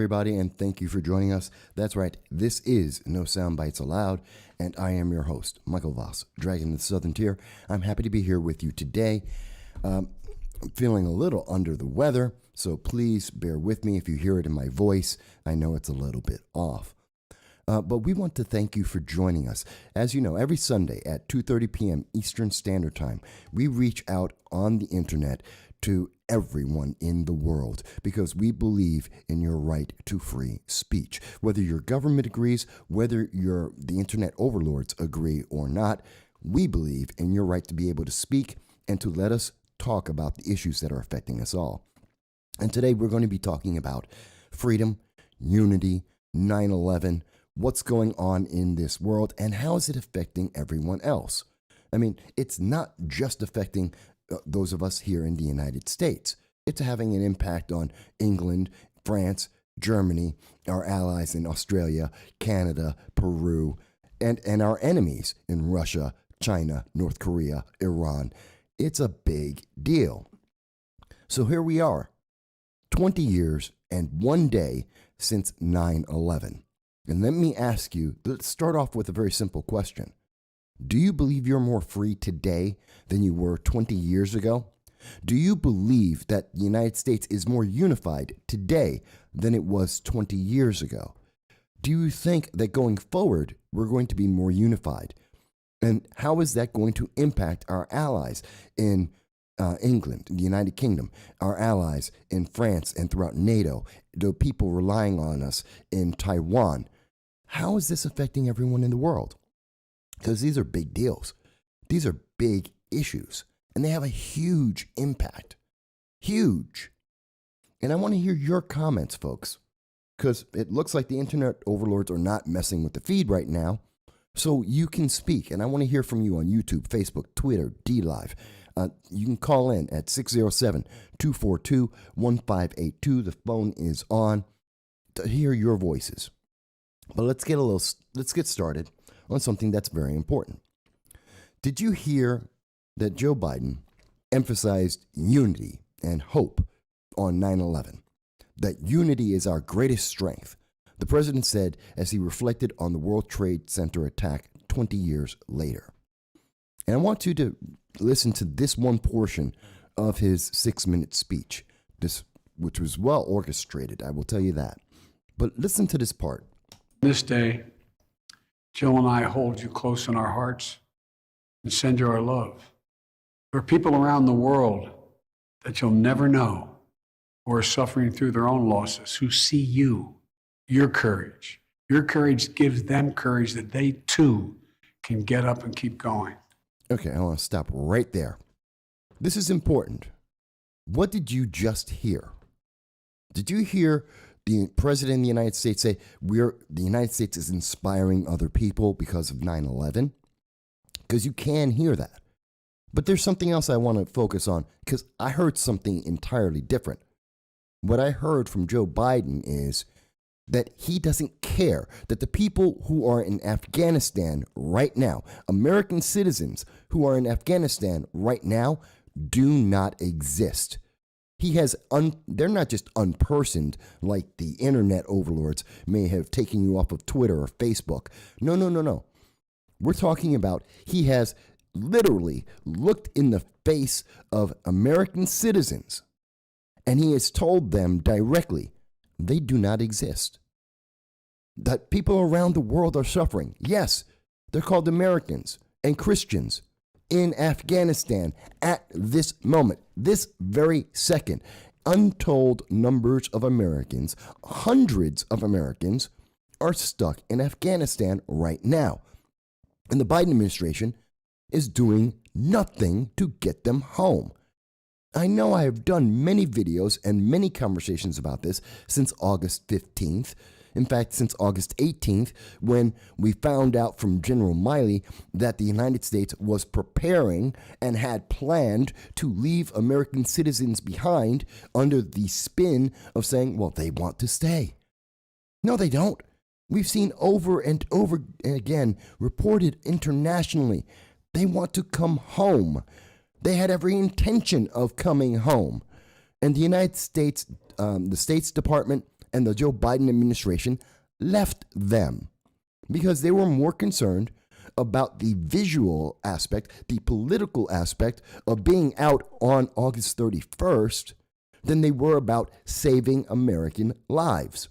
everybody, and thank you for joining us. That's right, this is No Soundbites Allowed, and I am your host, Michael Voss, Dragon of the Southern Tier. I'm happy to be here with you today. I'm feeling a little under the weather, so please bear with me if you hear it in my voice. I know it's a little bit off. But we want to thank you for joining us. As you know, every Sunday at 2:30 p.m. Eastern Standard Time, we reach out on the internet to everyone in the world because we believe in your right to free speech. Whether your government agrees, whether the internet overlords agree or not, we believe in your right to be able to speak and to let us talk about the issues that are affecting us all. And today we're going to be talking about freedom, unity, 9/11, what's going on in this world, and how is it affecting everyone else. I mean, it's not just affecting those of us here in the United States. It's having an impact on England, France, Germany, our allies in Australia, Canada, Peru, and our enemies in Russia, China, North Korea, Iran. It's a big deal. So here we are, 20 years and one day since 9/11. And let me ask you, let's start off with a very simple question. Do you believe you're more free today than you were 20 years ago? Do you believe that the United States is more unified today than it was 20 years ago? Do you think that going forward, we're going to be more unified? And how is that going to impact our allies in England, the United Kingdom, our allies in France and throughout NATO, the people relying on us in Taiwan? How is this affecting everyone in the world? Because these are big deals. These are big issues, and they have a huge impact. Huge. And I want to hear your comments, folks, because it looks like the internet overlords are not messing with the feed right now, so you can speak. And I want to hear from you on YouTube, Facebook, Twitter, DLive. You can call in at 607-242-1582. The phone is on to hear your voices. But let's get started on something that's very important. Did you hear that Joe Biden emphasized unity and hope on 9/11? That unity is our greatest strength. The president said as he reflected on the World Trade Center attack 20 years later. And I want you to listen to this one portion of his 6-minute speech, which was well orchestrated, I will tell you that. But listen to this part. This day, Jill and I hold you close in our hearts and send you our love. There are people around the world that you'll never know who are suffering through their own losses, who see you, your courage. Your courage gives them courage that they too can get up and keep going. Okay, I want to stop right there. This is important. What did you just hear? Did you hear the president of the United States say the United States is inspiring other people because of 9/11? Because you can hear that. But there's something else I want to focus on because I heard something entirely different. What I heard from Joe Biden is that he doesn't care that the people who are in Afghanistan right now, American citizens who are in Afghanistan right now, do not exist. They're not just unpersoned like the internet overlords may have taken you off of Twitter or Facebook. No. We're talking about he has literally looked in the face of American citizens and he has told them directly they do not exist. That people around the world are suffering. Yes, they're called Americans and Christians in Afghanistan at this moment, this very second. Untold numbers of Americans, hundreds of Americans, are stuck in Afghanistan right now. And the Biden administration is doing nothing to get them home. I know I have done many videos and many conversations about this since August 15th. In fact, since August 18th, when we found out from General Milley that the United States was preparing and had planned to leave American citizens behind under the spin of saying, well, they want to stay. No, they don't. We've seen over and over again reported internationally, they want to come home. They had every intention of coming home. And the United States, the States Department and the Joe Biden administration left them because they were more concerned about the visual aspect, the political aspect of being out on August 31st than they were about saving American lives.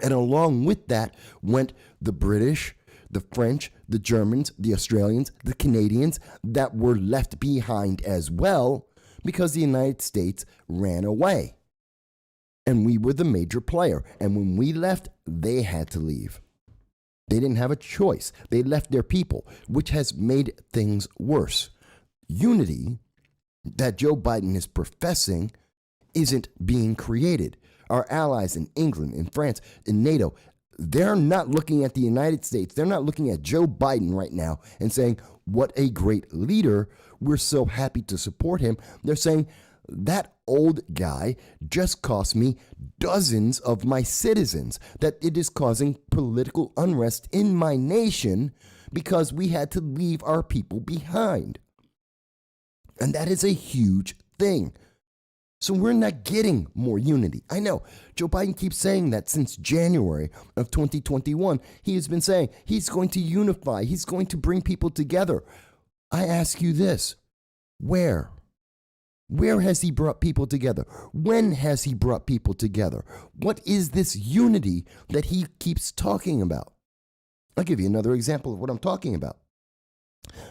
And along with that went the British, the French, the Germans, the Australians, the Canadians that were left behind as well because the United States ran away. And we were the major player. And when we left, they had to leave. They didn't have a choice. They left their people, which has made things worse. Unity that Joe Biden is professing isn't being created. Our allies in England, in France, in NATO, they're not looking at the United States. They're not looking at Joe Biden right now and saying, what a great leader. We're so happy to support him. They're saying, that old guy just cost me dozens of my citizens, that it is causing political unrest in my nation because we had to leave our people behind. And that is a huge thing. So we're not getting more unity. I know Joe Biden keeps saying that since January of 2021. He has been saying he's going to unify. He's going to bring people together. I ask you this, where? Where has he brought people together? When has he brought people together? What is this unity that he keeps talking about? I'll give you another example of what I'm talking about.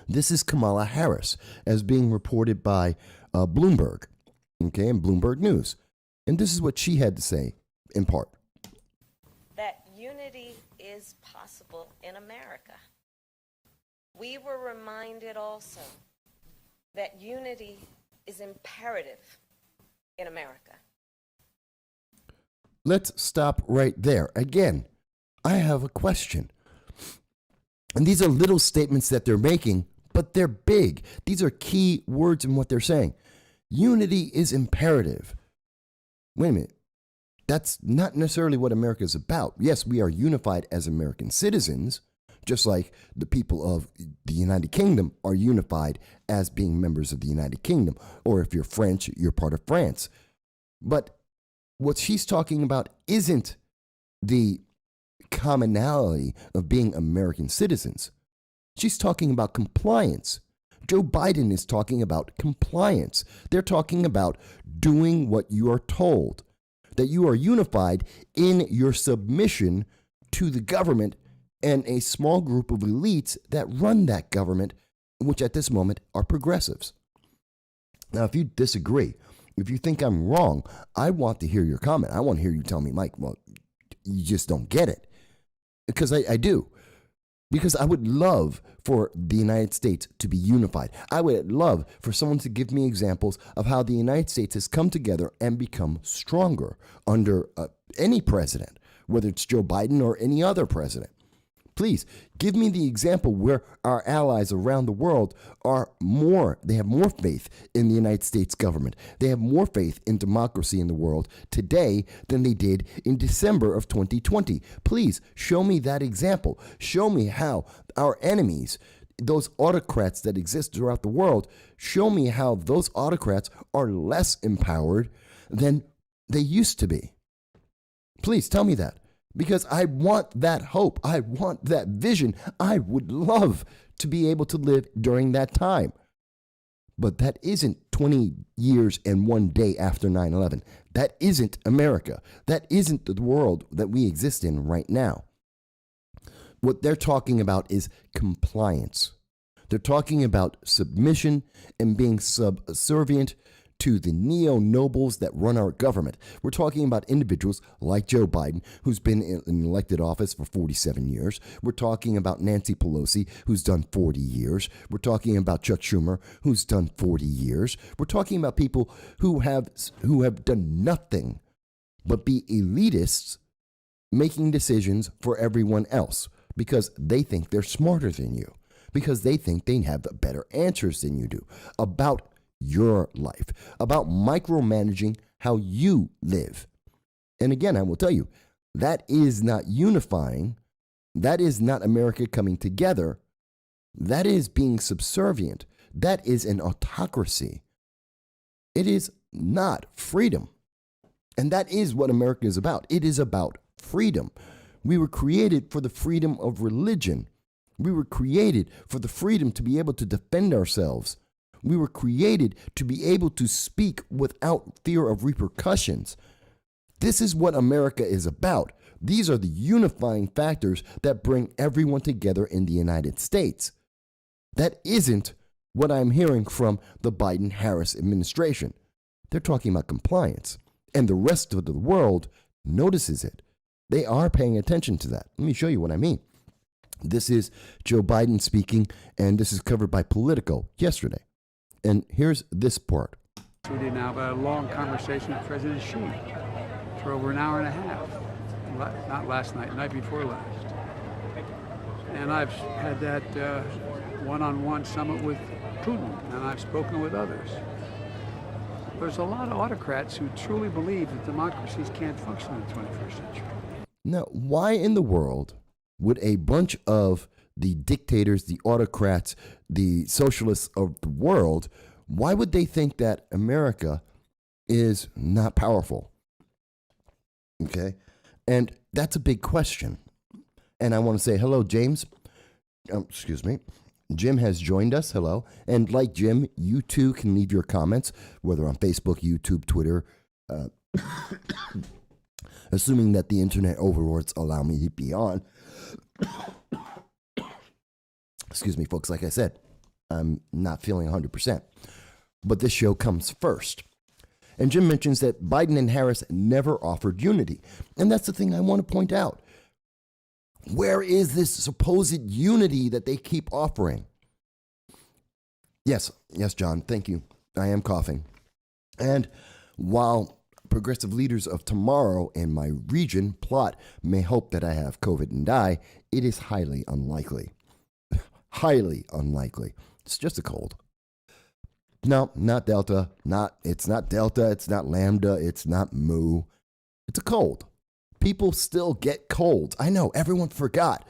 This is Kamala Harris, as being reported by Bloomberg, okay, and Bloomberg News. And this is what she had to say, in part. That unity is possible in America. We were reminded also that unity is imperative in America. Let's stop right there. Again, I have a question. And these are little statements that they're making, but they're big. These are key words in what they're saying. Unity is imperative. Wait a minute. That's not necessarily what America is about. Yes, we are unified as American citizens, just like the people of the United Kingdom are unified as being members of the United Kingdom. Or if you're French, you're part of France. But what she's talking about isn't the commonality of being American citizens. She's talking about compliance. Joe Biden is talking about compliance. They're talking about doing what you are told, that you are unified in your submission to the government and a small group of elites that run that government, which at this moment are progressives. Now, if you disagree, if you think I'm wrong, I want to hear your comment. I want to hear you tell me, Mike, well, you just don't get it. Because I do. Because I would love for the United States to be unified. I would love for someone to give me examples of how the United States has come together and become stronger under any president, whether it's Joe Biden or any other president. Please give me the example where our allies around the world they have more faith in the United States government. They have more faith in democracy in the world today than they did in December of 2020. Please show me that example. Show me how our enemies, those autocrats that exist throughout the world, show me how those autocrats are less empowered than they used to be. Please tell me that. Because I want that hope. I want that vision. I would love to be able to live during that time. But that isn't 20 years and one day after 9/11. That isn't America. That isn't the world that we exist in right now. What they're talking about is compliance. They're talking about submission and being subservient to the neo-nobles that run our government. We're talking about individuals like Joe Biden, who's been in elected office for 47 years. We're talking about Nancy Pelosi, who's done 40 years. We're talking about Chuck Schumer, who's done 40 years. We're talking about people who have done nothing but be elitists making decisions for everyone else because they think they're smarter than you, because they think they have better answers than you do about your life, about micromanaging how you live. And again, I will tell you, that is not unifying. That is not America coming together. That is being subservient. That is an autocracy. It is not freedom. And that is what America is about. It is about freedom. We were created for the freedom of religion. We were created for the freedom to be able to defend ourselves. We were created to be able to speak without fear of repercussions. This is what America is about. These are the unifying factors that bring everyone together in the United States. That isn't what I'm hearing from the Biden-Harris administration. They're talking about compliance, and the rest of the world notices it. They are paying attention to that. Let me show you what I mean. This is Joe Biden speaking, and this is covered by Politico yesterday. And here's this part. We did now about a long conversation with President Xi for over an hour and a half. Not last night, the night before last. And I've had that one-on-one summit with Putin, and I've spoken with others. There's a lot of autocrats who truly believe that democracies can't function in the 21st century. Now, why in the world would a bunch of the dictators, the autocrats, the socialists of the world, why would they think that America is not powerful? Okay. And that's a big question. And I want to say hello, James. Excuse me. Jim has joined us. Hello. And like Jim, you too can leave your comments, whether on Facebook, YouTube, Twitter, assuming that the internet overlords allow me to be on. Excuse me, folks. Like I said, I'm not feeling 100%. But this show comes first. And Jim mentions that Biden and Harris never offered unity. And that's the thing I want to point out. Where is this supposed unity that they keep offering? Yes, John, thank you. I am coughing. And while progressive leaders of tomorrow in my region plot may hope that I have COVID and die, it is highly unlikely. Highly unlikely. It's just a cold. No, not Delta. It's not Delta. It's not Lambda. It's not Mu. It's a cold. People still get colds. I know, everyone forgot.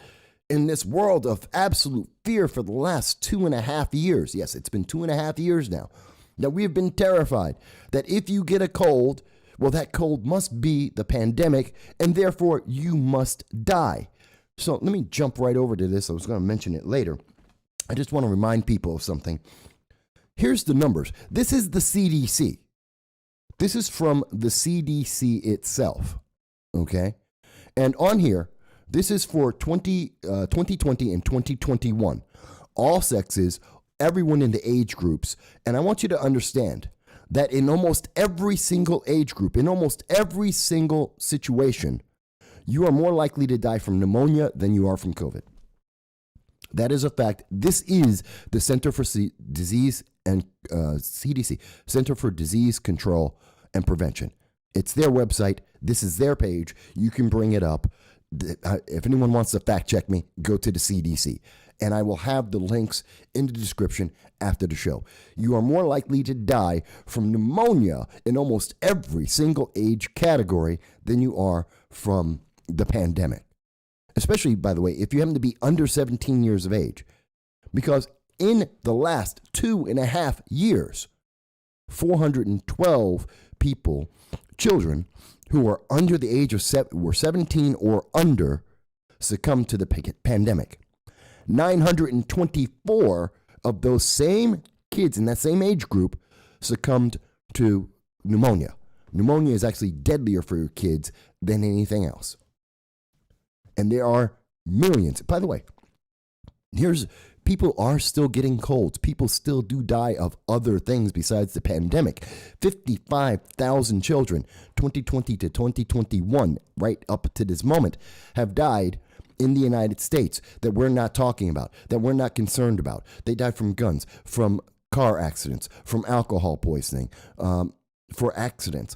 In this world of absolute fear for the last 2.5 years, yes, it's been 2.5 years now, that we have been terrified that if you get a cold, well, that cold must be the pandemic, and therefore you must die. So let me jump right over to this. I was going to mention it later. I just want to remind people of something. Here's the numbers. This is the CDC. This is from the CDC itself. Okay? And on here, this is for 2020 and 2021. All sexes, everyone in the age groups. And I want you to understand that in almost every single age group, in almost every single situation, you are more likely to die from pneumonia than you are from COVID. That is a fact. This is the Center for Disease and CDC, Center for Disease Control and Prevention. It's their website. This is their page. You can bring it up. If anyone wants to fact check me, go to the CDC. And I will have the links in the description after the show. You are more likely to die from pneumonia in almost every single age category than you are from the pandemic. Especially, by the way, if you happen to be under 17 years of age. Because in the last 2.5 years, 412 people, children, who are under the age of 17 or under, succumbed to the pandemic. 924 of those same kids in that same age group succumbed to pneumonia. Pneumonia is actually deadlier for your kids than anything else. And there are millions. By the way, people are still getting colds. People still do die of other things besides the pandemic. 55,000 children, 2020 to 2021, right up to this moment, have died in the United States that we're not talking about, that we're not concerned about. They died from guns, from car accidents, from alcohol poisoning, for accidents.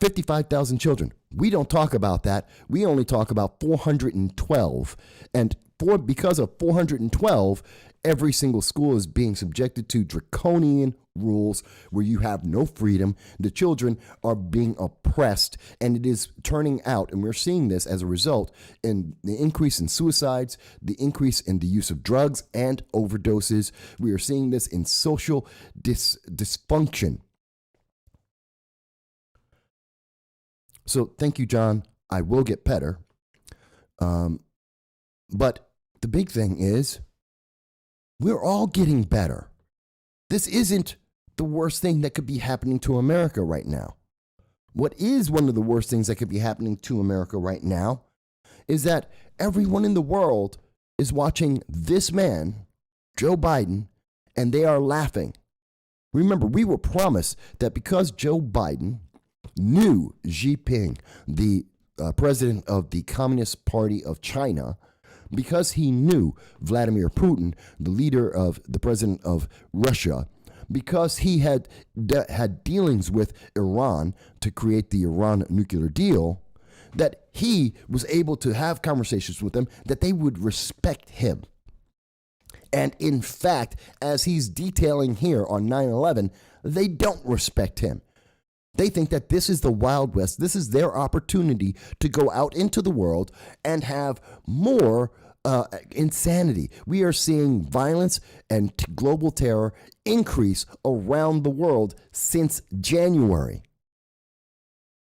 55,000 children. We don't talk about that. We only talk about 412. And because of 412, every single school is being subjected to draconian rules where you have no freedom. The children are being oppressed, and it is turning out, and we're seeing this as a result in the increase in suicides, the increase in the use of drugs and overdoses. We are seeing this in social dysfunction. So thank you, John. I will get better. But the big thing is we're all getting better. This isn't the worst thing that could be happening to America right now. What is one of the worst things that could be happening to America right now is that everyone in the world is watching this man, Joe Biden, and they are laughing. Remember, we were promised that because Joe Biden knew Xi Jinping, the president of the Communist Party of China, because he knew Vladimir Putin, the president of Russia, because he had dealings with Iran to create the Iran nuclear deal, that he was able to have conversations with them, that they would respect him. And in fact, as he's detailing here on 9/11, they don't respect him. They think that this is the Wild West. This is their opportunity to go out into the world and have more insanity. We are seeing violence and global terror increase around the world since January.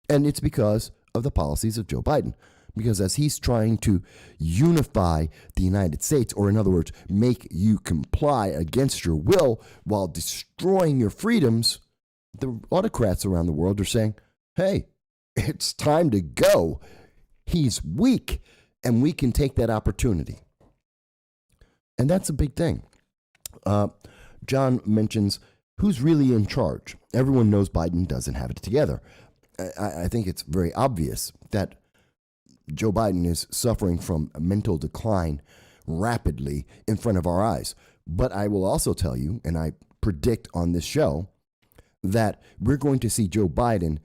And it's because of the policies of Joe Biden. Because as he's trying to unify the United States, or in other words, make you comply against your will while destroying your freedoms, the autocrats around the world are saying, hey, it's time to go. He's weak, and we can take that opportunity. And that's a big thing. John mentions who's really in charge. Everyone knows Biden doesn't have it together. I think it's very obvious that Joe Biden is suffering from a mental decline rapidly in front of our eyes. But I will also tell you, and I predict on this show, that we're going to see Joe Biden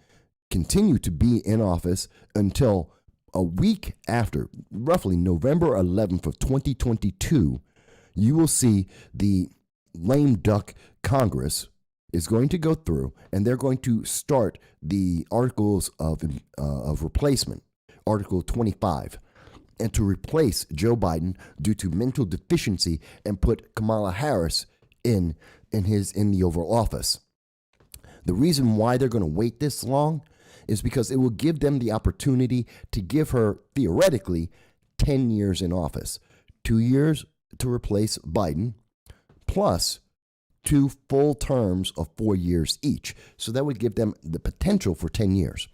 continue to be in office until a week after, roughly November 11th of 2022, you will see the lame duck Congress is going to go through, and they're going to start the articles of replacement, Article 25, and to replace Joe Biden due to mental deficiency and put Kamala Harris in the Oval Office. The reason why they're going to wait this long is because it will give them the opportunity to give her, theoretically, 10 years in office. 2 years to replace Biden, plus 2 full terms of 4 years each. So that would give them the potential for 10 years.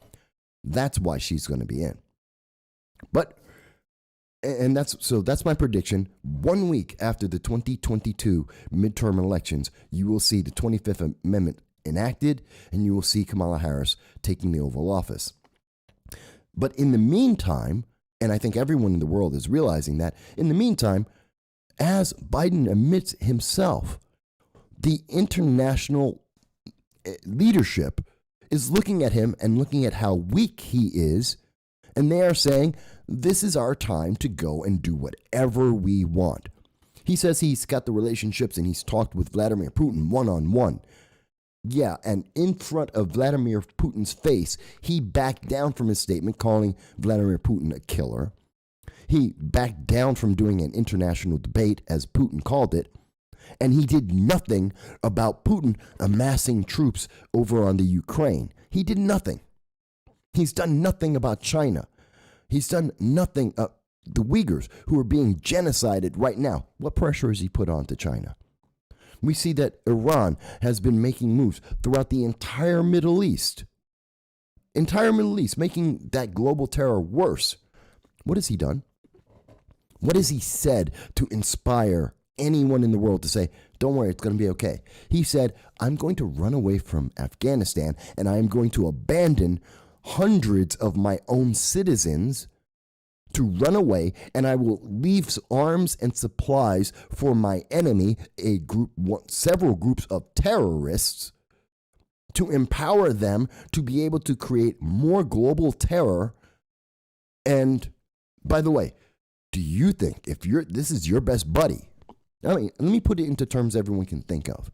That's why she's going to be in. But, and that's my prediction. 1 week after the 2022 midterm elections, you will see the 25th Amendment enacted, and you will see Kamala Harris taking the Oval Office. But in the meantime, and I think everyone in the world is realizing that, in the meantime, as Biden admits himself, the international leadership is looking at him and looking at how weak he is, and they are saying, this is our time to go and do whatever we want. He says he's got the relationships and he's talked with Vladimir Putin one-on-one. Yeah, and in front of Vladimir Putin's face, he backed down from his statement calling Vladimir Putin a killer. He backed down from doing an international debate, as Putin called it, and he did nothing about Putin amassing troops over on the Ukraine. He did nothing. He's done nothing about China. He's done nothing. The Uyghurs, who are being genocided right now, what pressure has he put on to China? We see that Iran has been making moves throughout the entire Middle East. Making that global terror worse. What has he done? What has he said to inspire anyone in the world to say, don't worry, it's going to be okay? He said, I'm going to run away from Afghanistan, and I am going to abandon hundreds of my own citizens to run away, and I will leave arms and supplies for my enemy, several groups of terrorists, to empower them to be able to create more global terror. And by the way, do you think this is your best buddy? I mean, let me put it into terms everyone can think of.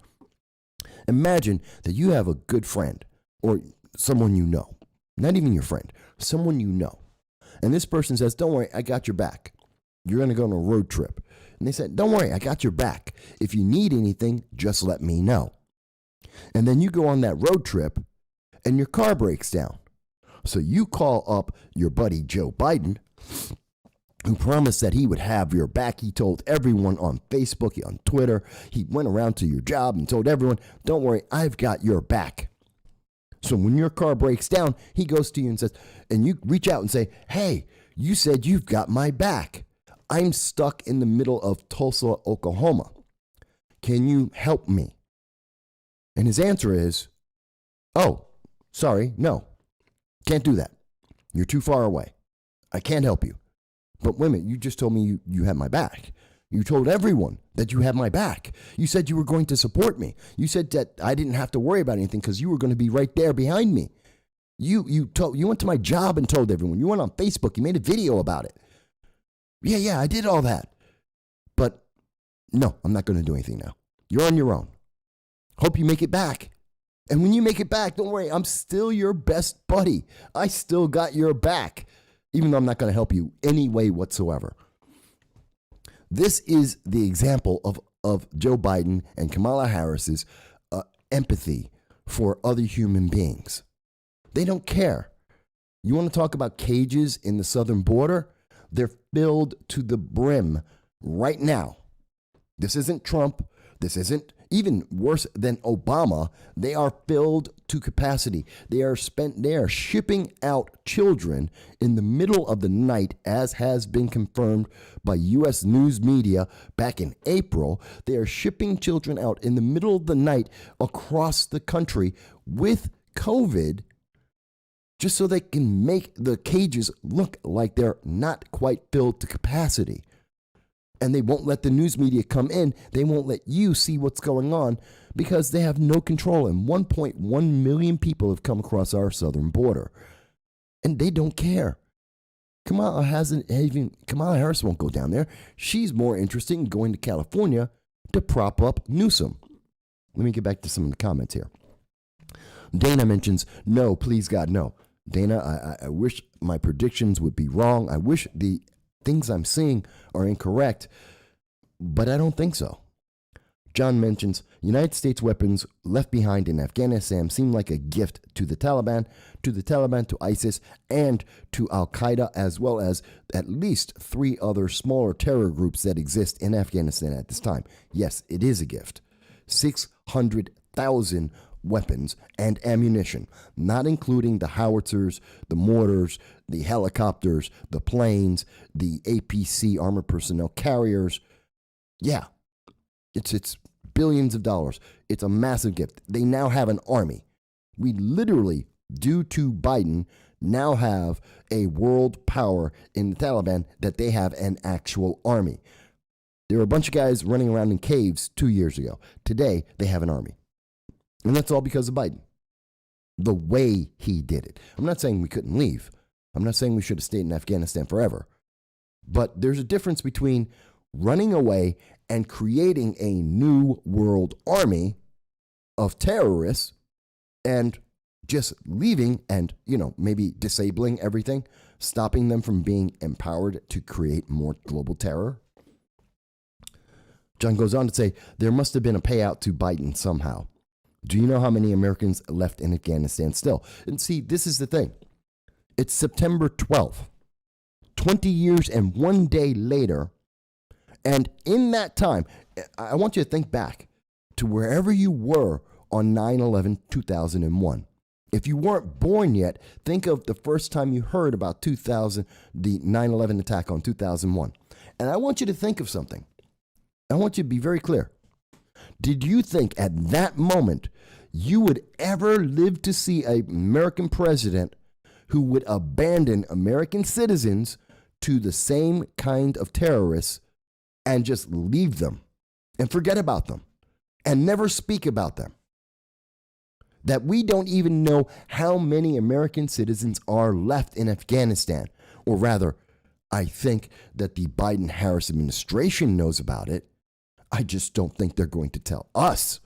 Imagine that you have a good friend or someone you know, not even your friend, someone you know. And this person says, don't worry, I got your back. You're going to go on a road trip. And they said, don't worry, I got your back. If you need anything, just let me know. And then you go on that road trip and your car breaks down. So you call up your buddy Joe Biden, who promised that he would have your back. He told everyone on Facebook, on Twitter. He went around to your job and told everyone, don't worry, I've got your back. So when your car breaks down, he goes to you and says, and you reach out and say, hey, you said you've got my back. I'm stuck in the middle of Tulsa, Oklahoma. Can you help me? And his answer is, oh, sorry, no, can't do that. You're too far away. I can't help you. But wait a minute, you just told me you had my back. You told everyone that you had my back. You said you were going to support me. You said that I didn't have to worry about anything because you were going to be right there behind me. You went to my job and told everyone. You went on Facebook. You made a video about it. Yeah, I did all that. But no, I'm not going to do anything now. You're on your own. Hope you make it back. And when you make it back, don't worry, I'm still your best buddy. I still got your back, even though I'm not going to help you any way whatsoever. This is the example of Joe Biden and Kamala Harris's empathy for other human beings. They don't care. You want to talk about cages in the southern border? They're filled to the brim right now. This isn't Trump. This isn't even worse than Obama. They are filled to capacity. They are shipping out children in the middle of the night, as has been confirmed by U.S. news media back in April. They are shipping children out in the middle of the night across the country with COVID, just so they can make the cages look like they're not quite filled to capacity. And they won't let the news media come in. They won't let you see what's going on because they have no control. And 1.1 million people have come across our southern border. And they don't care. Kamala Harris won't go down there. She's more interested in going to California to prop up Newsom. Let me get back to some of the comments here. Dana mentions, no, please God, no. Dana, I wish my predictions would be wrong. I wish the things I'm seeing are incorrect, but I don't think so. John mentions, United States weapons left behind in Afghanistan seem like a gift to the Taliban, to ISIS, and to Al-Qaeda, as well as at least 3 other smaller terror groups that exist in Afghanistan at this time. Yes, it is a gift. 600,000 weapons and ammunition, not including the howitzers, the mortars, the helicopters, the planes, the APC armored personnel carriers. Yeah, it's billions of dollars. It's a massive gift. They now have an army. We literally, due to Biden, now have a world power in the Taliban that they have an actual army. There were a bunch of guys running around in caves 2 years ago. Today, they have an army. And that's all because of Biden. The way he did it. I'm not saying we couldn't leave. I'm not saying we should have stayed in Afghanistan forever. But there's a difference between running away and creating a new world army of terrorists and just leaving and, maybe disabling everything, stopping them from being empowered to create more global terror. John goes on to say, there must have been a payout to Biden somehow. Do you know how many Americans left in Afghanistan still? And see, this is the thing. It's September 12th, 20 years and 1 day later. And in that time, I want you to think back to wherever you were on 9/11/2001. If you weren't born yet, think of the first time you heard about the 9/11 attack on 2001. And I want you to think of something. I want you to be very clear. Did you think at that moment you would ever live to see an American president who would abandon American citizens to the same kind of terrorists and just leave them and forget about them and never speak about them? That we don't even know how many American citizens are left in Afghanistan. Or rather, I think that the Biden-Harris administration knows about it. I just don't think they're going to tell us.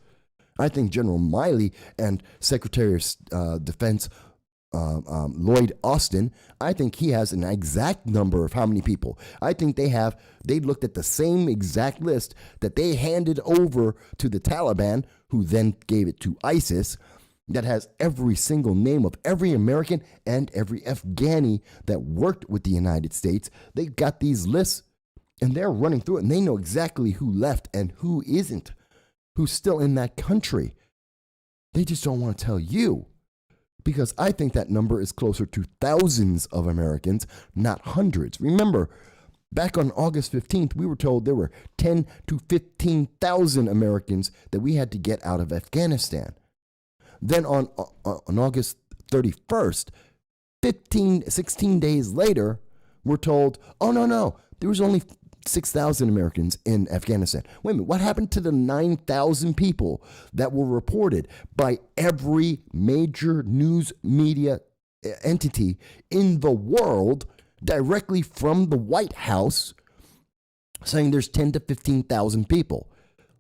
I think General Milley and Secretary of Defense Lloyd Austin, I think he has an exact number of how many people. I think they looked at the same exact list that they handed over to the Taliban, who then gave it to ISIS. that has every single name of every American and every Afghani that worked with the United States. They've got these lists and they're running through it, and they know exactly who left and who isn't, who's still in that country. They just don't want to tell you, because I think that number is closer to thousands of Americans, not hundreds. Remember, back on August 15th, we were told there were 10 to 15,000 Americans that we had to get out of Afghanistan. Then on August 31st, 16 days later, we're told, oh, no, there was only 6,000 Americans in Afghanistan. Wait a minute, what happened to the 9,000 people that were reported by every major news media entity in the world directly from the White House saying there's 10 to 15,000 people?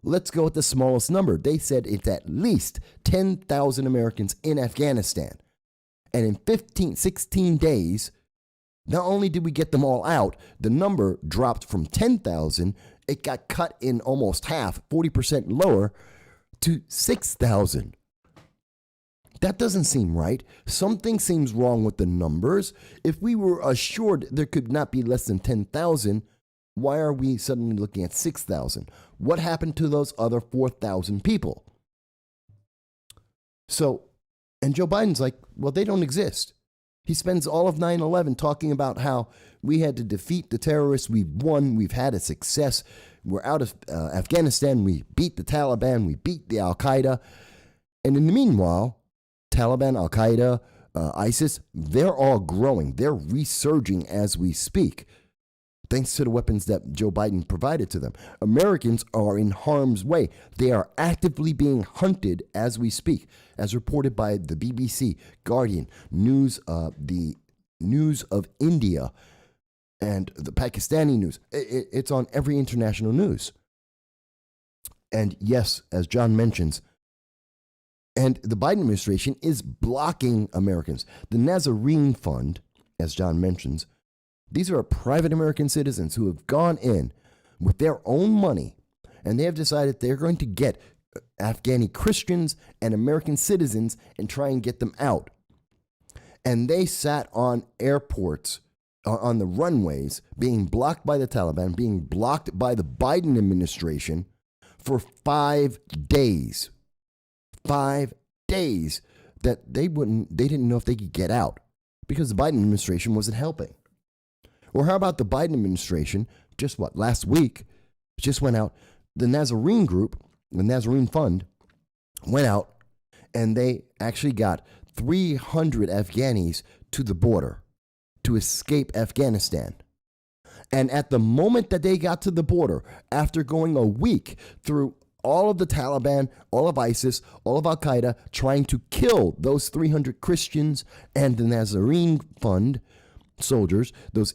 Let's go with the smallest number. They said it's at least 10,000 Americans in Afghanistan. And in 16 days, not only did we get them all out, the number dropped from 10,000, it got cut in almost half, 40% lower, to 6,000. That doesn't seem right. Something seems wrong with the numbers. If we were assured there could not be less than 10,000, why are we suddenly looking at 6,000? What happened to those other 4,000 people? So, and Joe Biden's like, well, they don't exist. He spends all of 9/11 talking about how we had to defeat the terrorists. We've won. We've had a success. We're out of Afghanistan. We beat the Taliban. We beat the Al-Qaeda. And in the meanwhile, Taliban, Al-Qaeda, ISIS, they're all growing. They're resurging as we speak, thanks to the weapons that Joe Biden provided to them. Americans are in harm's way. They are actively being hunted as we speak, as reported by the BBC, Guardian, the News of India, and the Pakistani news. It's on every international news. And yes, as John mentions, and the Biden administration is blocking Americans. The Nazarene Fund, as John mentions, these are private American citizens who have gone in with their own money, and they have decided they're going to get Afghani Christians and American citizens and try and get them out. And they sat on airports, on the runways, being blocked by the Taliban, being blocked by the Biden administration for 5 days. 5 days that they didn't know if they could get out because the Biden administration wasn't helping. Or how about the Biden administration, last week, just went out, the Nazarene group, the Nazarene Fund, went out and they actually got 300 Afghanis to the border to escape Afghanistan. And at the moment that they got to the border, after going a week through all of the Taliban, all of ISIS, all of Al-Qaeda, trying to kill those 300 Christians and the Nazarene Fund soldiers, those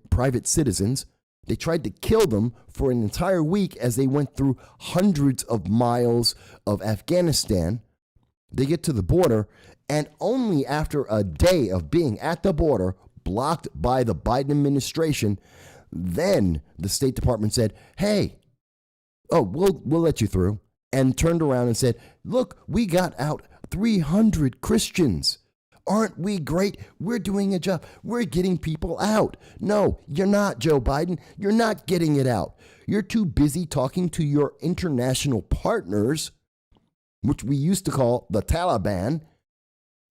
private citizens, they tried to kill them for an entire week as they went through hundreds of miles of Afghanistan. They get to the border, and only after a day of being at the border, blocked by the Biden administration, then the State Department said, hey, we'll let you through, and turned around and said, look, we got out 300 Christians. Aren't we great? We're doing a job. We're getting people out. No, you're not, Joe Biden. You're not getting it out. You're too busy talking to your international partners, which we used to call the Taliban.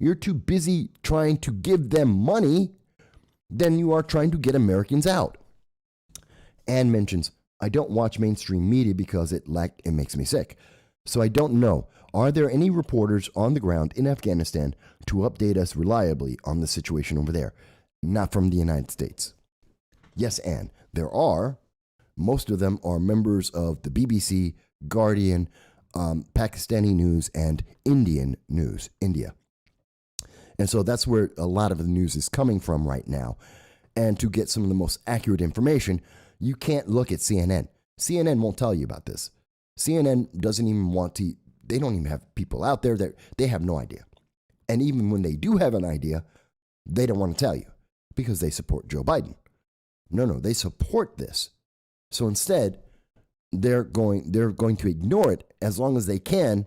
You're too busy trying to give them money than you are trying to get Americans out. Ann mentions, I don't watch mainstream media because it makes me sick. So I don't know. Are there any reporters on the ground in Afghanistan to update us reliably on the situation over there? Not from the United States. Yes, Ann, there are. Most of them are members of the BBC, Guardian, Pakistani news, and Indian news, India. And so that's where a lot of the news is coming from right now. And to get some of the most accurate information, you can't look at CNN. CNN won't tell you about this. CNN doesn't even they don't even have people out there that they have no idea. And even when they do have an idea, they don't want to tell you because they support Joe Biden. No, they support this. So instead, they're going to ignore it as long as they can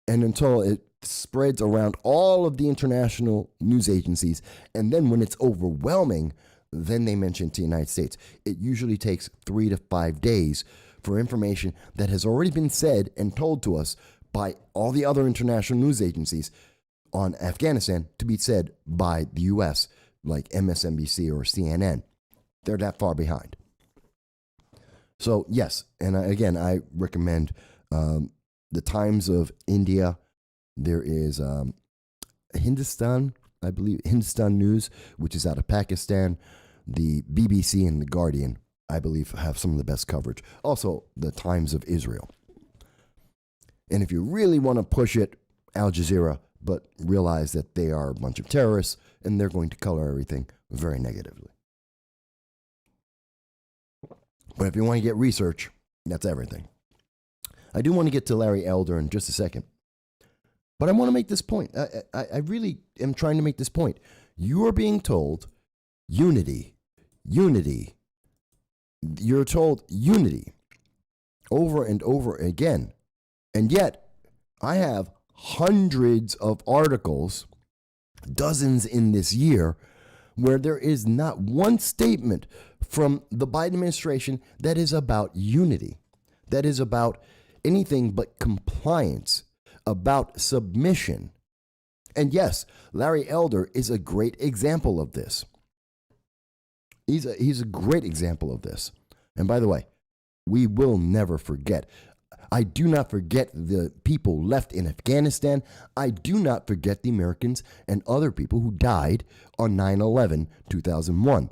and until spreads around all of the international news agencies. And then when it's overwhelming, then they mention to the United States. It usually takes 3 to 5 days for information that has already been said and told to us by all the other international news agencies on Afghanistan to be said by the U.S., like MSNBC or CNN. They're that far behind. So, yes, and again, I recommend the Times of India. There is Hindustan, I believe, Hindustan News, which is out of Pakistan. The BBC and The Guardian, I believe, have some of the best coverage. Also, the Times of Israel. And if you really want to push it, Al Jazeera, but realize that they are a bunch of terrorists and they're going to color everything very negatively. But if you want to get research, that's everything. I do want to get to Larry Elder in just a second. But I want to make this point. I really am trying to make this point. You are being told unity. You're told unity over and over again. And yet, I have hundreds of articles, dozens in this year, where there is not one statement from the Biden administration that is about unity, that is about anything but compliance, about submission. And yes, Larry Elder is a great example of this. He's a great example of this. And by the way, we will never forget. I do not forget the people left in Afghanistan. I do not forget the Americans and other people who died on 9/11/2001.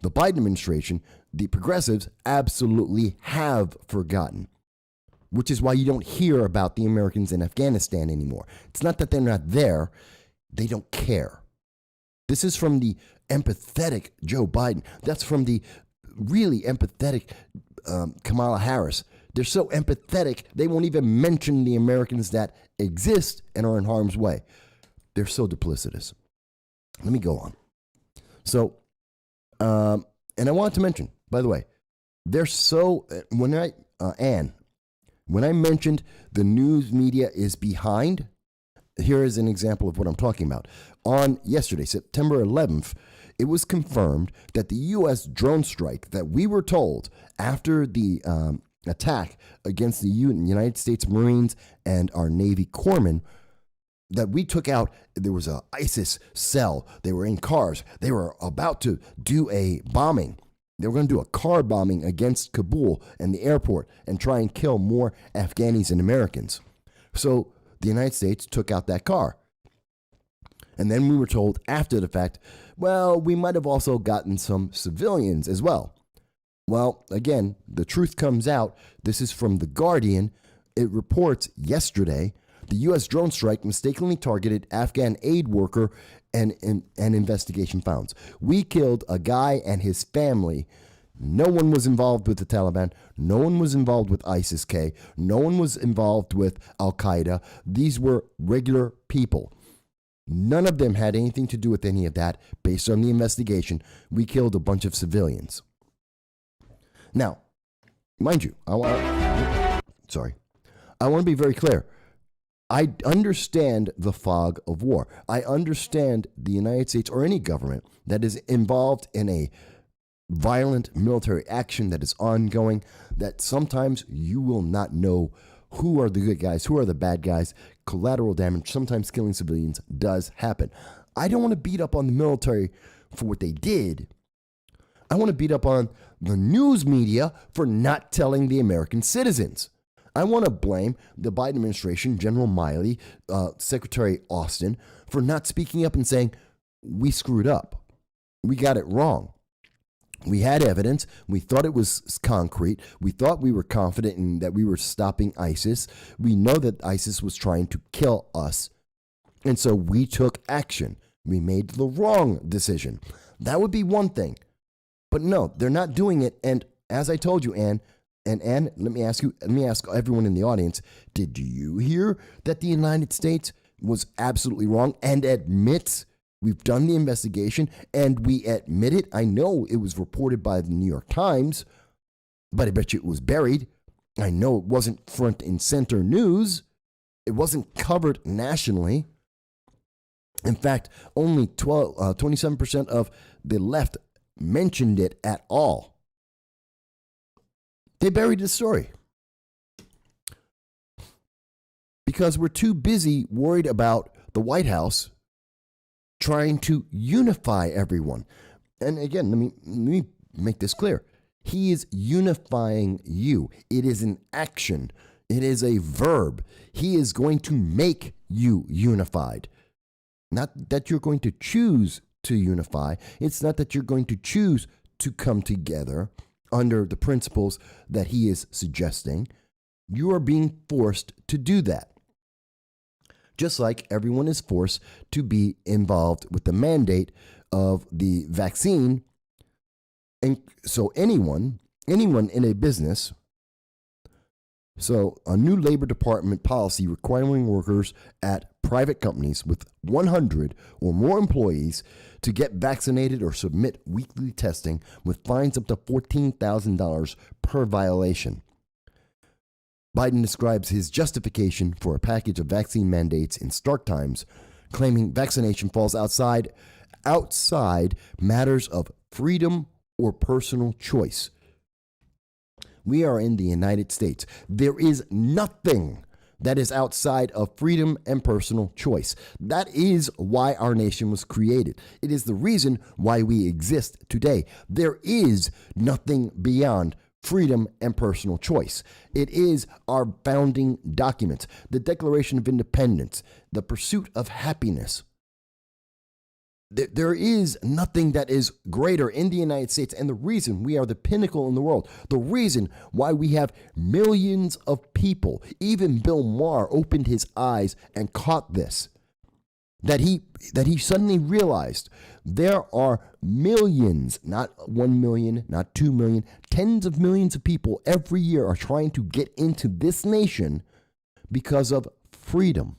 The Biden administration, the progressives, absolutely have forgotten, which is why you don't hear about the Americans in Afghanistan anymore. It's not that they're not there. They don't care. This is from the empathetic Joe Biden. That's from the really empathetic Kamala Harris. They're so empathetic, they won't even mention the Americans that exist and are in harm's way. They're so duplicitous. Let me go on. So, and I want to mention, by the way, they're so, when I mentioned the news media is behind, here is an example of what I'm talking about. On yesterday, September 11th, it was confirmed that the U.S. drone strike that we were told after the attack against the United States Marines and our Navy corpsmen, that we took out, there was an ISIS cell. They were in cars. They were about to do a bombing. They were going to do a car bombing against Kabul and the airport and try and kill more Afghanis and Americans. So the United States took out that car. And then we were told after the fact, well, we might have also gotten some civilians as well. Well, again, the truth comes out. This is from The Guardian. It reports yesterday the U.S. drone strike mistakenly targeted Afghan aid worker and investigation found. We killed a guy and his family. No one was involved with the Taliban. No one was involved with ISIS-K. No one was involved with Al-Qaeda. These were regular people. None of them had anything to do with any of that. Based on the investigation, we killed a bunch of civilians. Now, mind you, I want to be very clear. I understand the fog of war. I understand the United States or any government that is involved in a violent military action that is ongoing, that sometimes you will not know who are the good guys, who are the bad guys. Collateral damage, sometimes killing civilians, does happen. I don't want to beat up on the military for what they did. I want to beat up on the news media for not telling the American citizens. I want to blame the Biden administration, General Miley, Secretary Austin, for not speaking up and saying, we screwed up. We got it wrong. We had evidence. We thought it was concrete. We thought we were confident in that we were stopping ISIS. We know that ISIS was trying to kill us. And so we took action. We made the wrong decision. That would be one thing. But no, they're not doing it. And as I told you, Ann, let me ask everyone in the audience, did you hear that the United States was absolutely wrong and admits we've done the investigation and we admit it? I know it was reported by the New York Times, but I bet you it was buried. I know it wasn't front and center news. It wasn't covered nationally. In fact, only 27% of the left mentioned it at all. They buried the story because we're too busy worried about the White House trying to unify everyone. And again, let me make this clear. He is unifying you. It is an action. It is a verb. He is going to make you unified. Not that you're going to choose to unify. It's not that you're going to choose to come together under the principles that he is suggesting. You are being forced to do that. Just like everyone is forced to be involved with the mandate of the vaccine. And so anyone in a business, so a new Labor Department policy requiring workers at private companies with 100 or more employees to get vaccinated or submit weekly testing with fines up to $14,000 per violation. Biden describes his justification for a package of vaccine mandates in stark terms, claiming vaccination falls outside matters of freedom or personal choice. We are in the United States. There is nothing that is outside of freedom and personal choice. That is why our nation was created. It is the reason why we exist today. There is nothing beyond freedom and personal choice. It is our founding documents, the Declaration of Independence, the pursuit of happiness. There is nothing that is greater in the United States, and the reason we are the pinnacle in the world, the reason why we have millions of people, even Bill Maher opened his eyes and caught this, that he suddenly realized there are millions, not 1 million, not 2 million, tens of millions of people every year are trying to get into this nation because of freedom,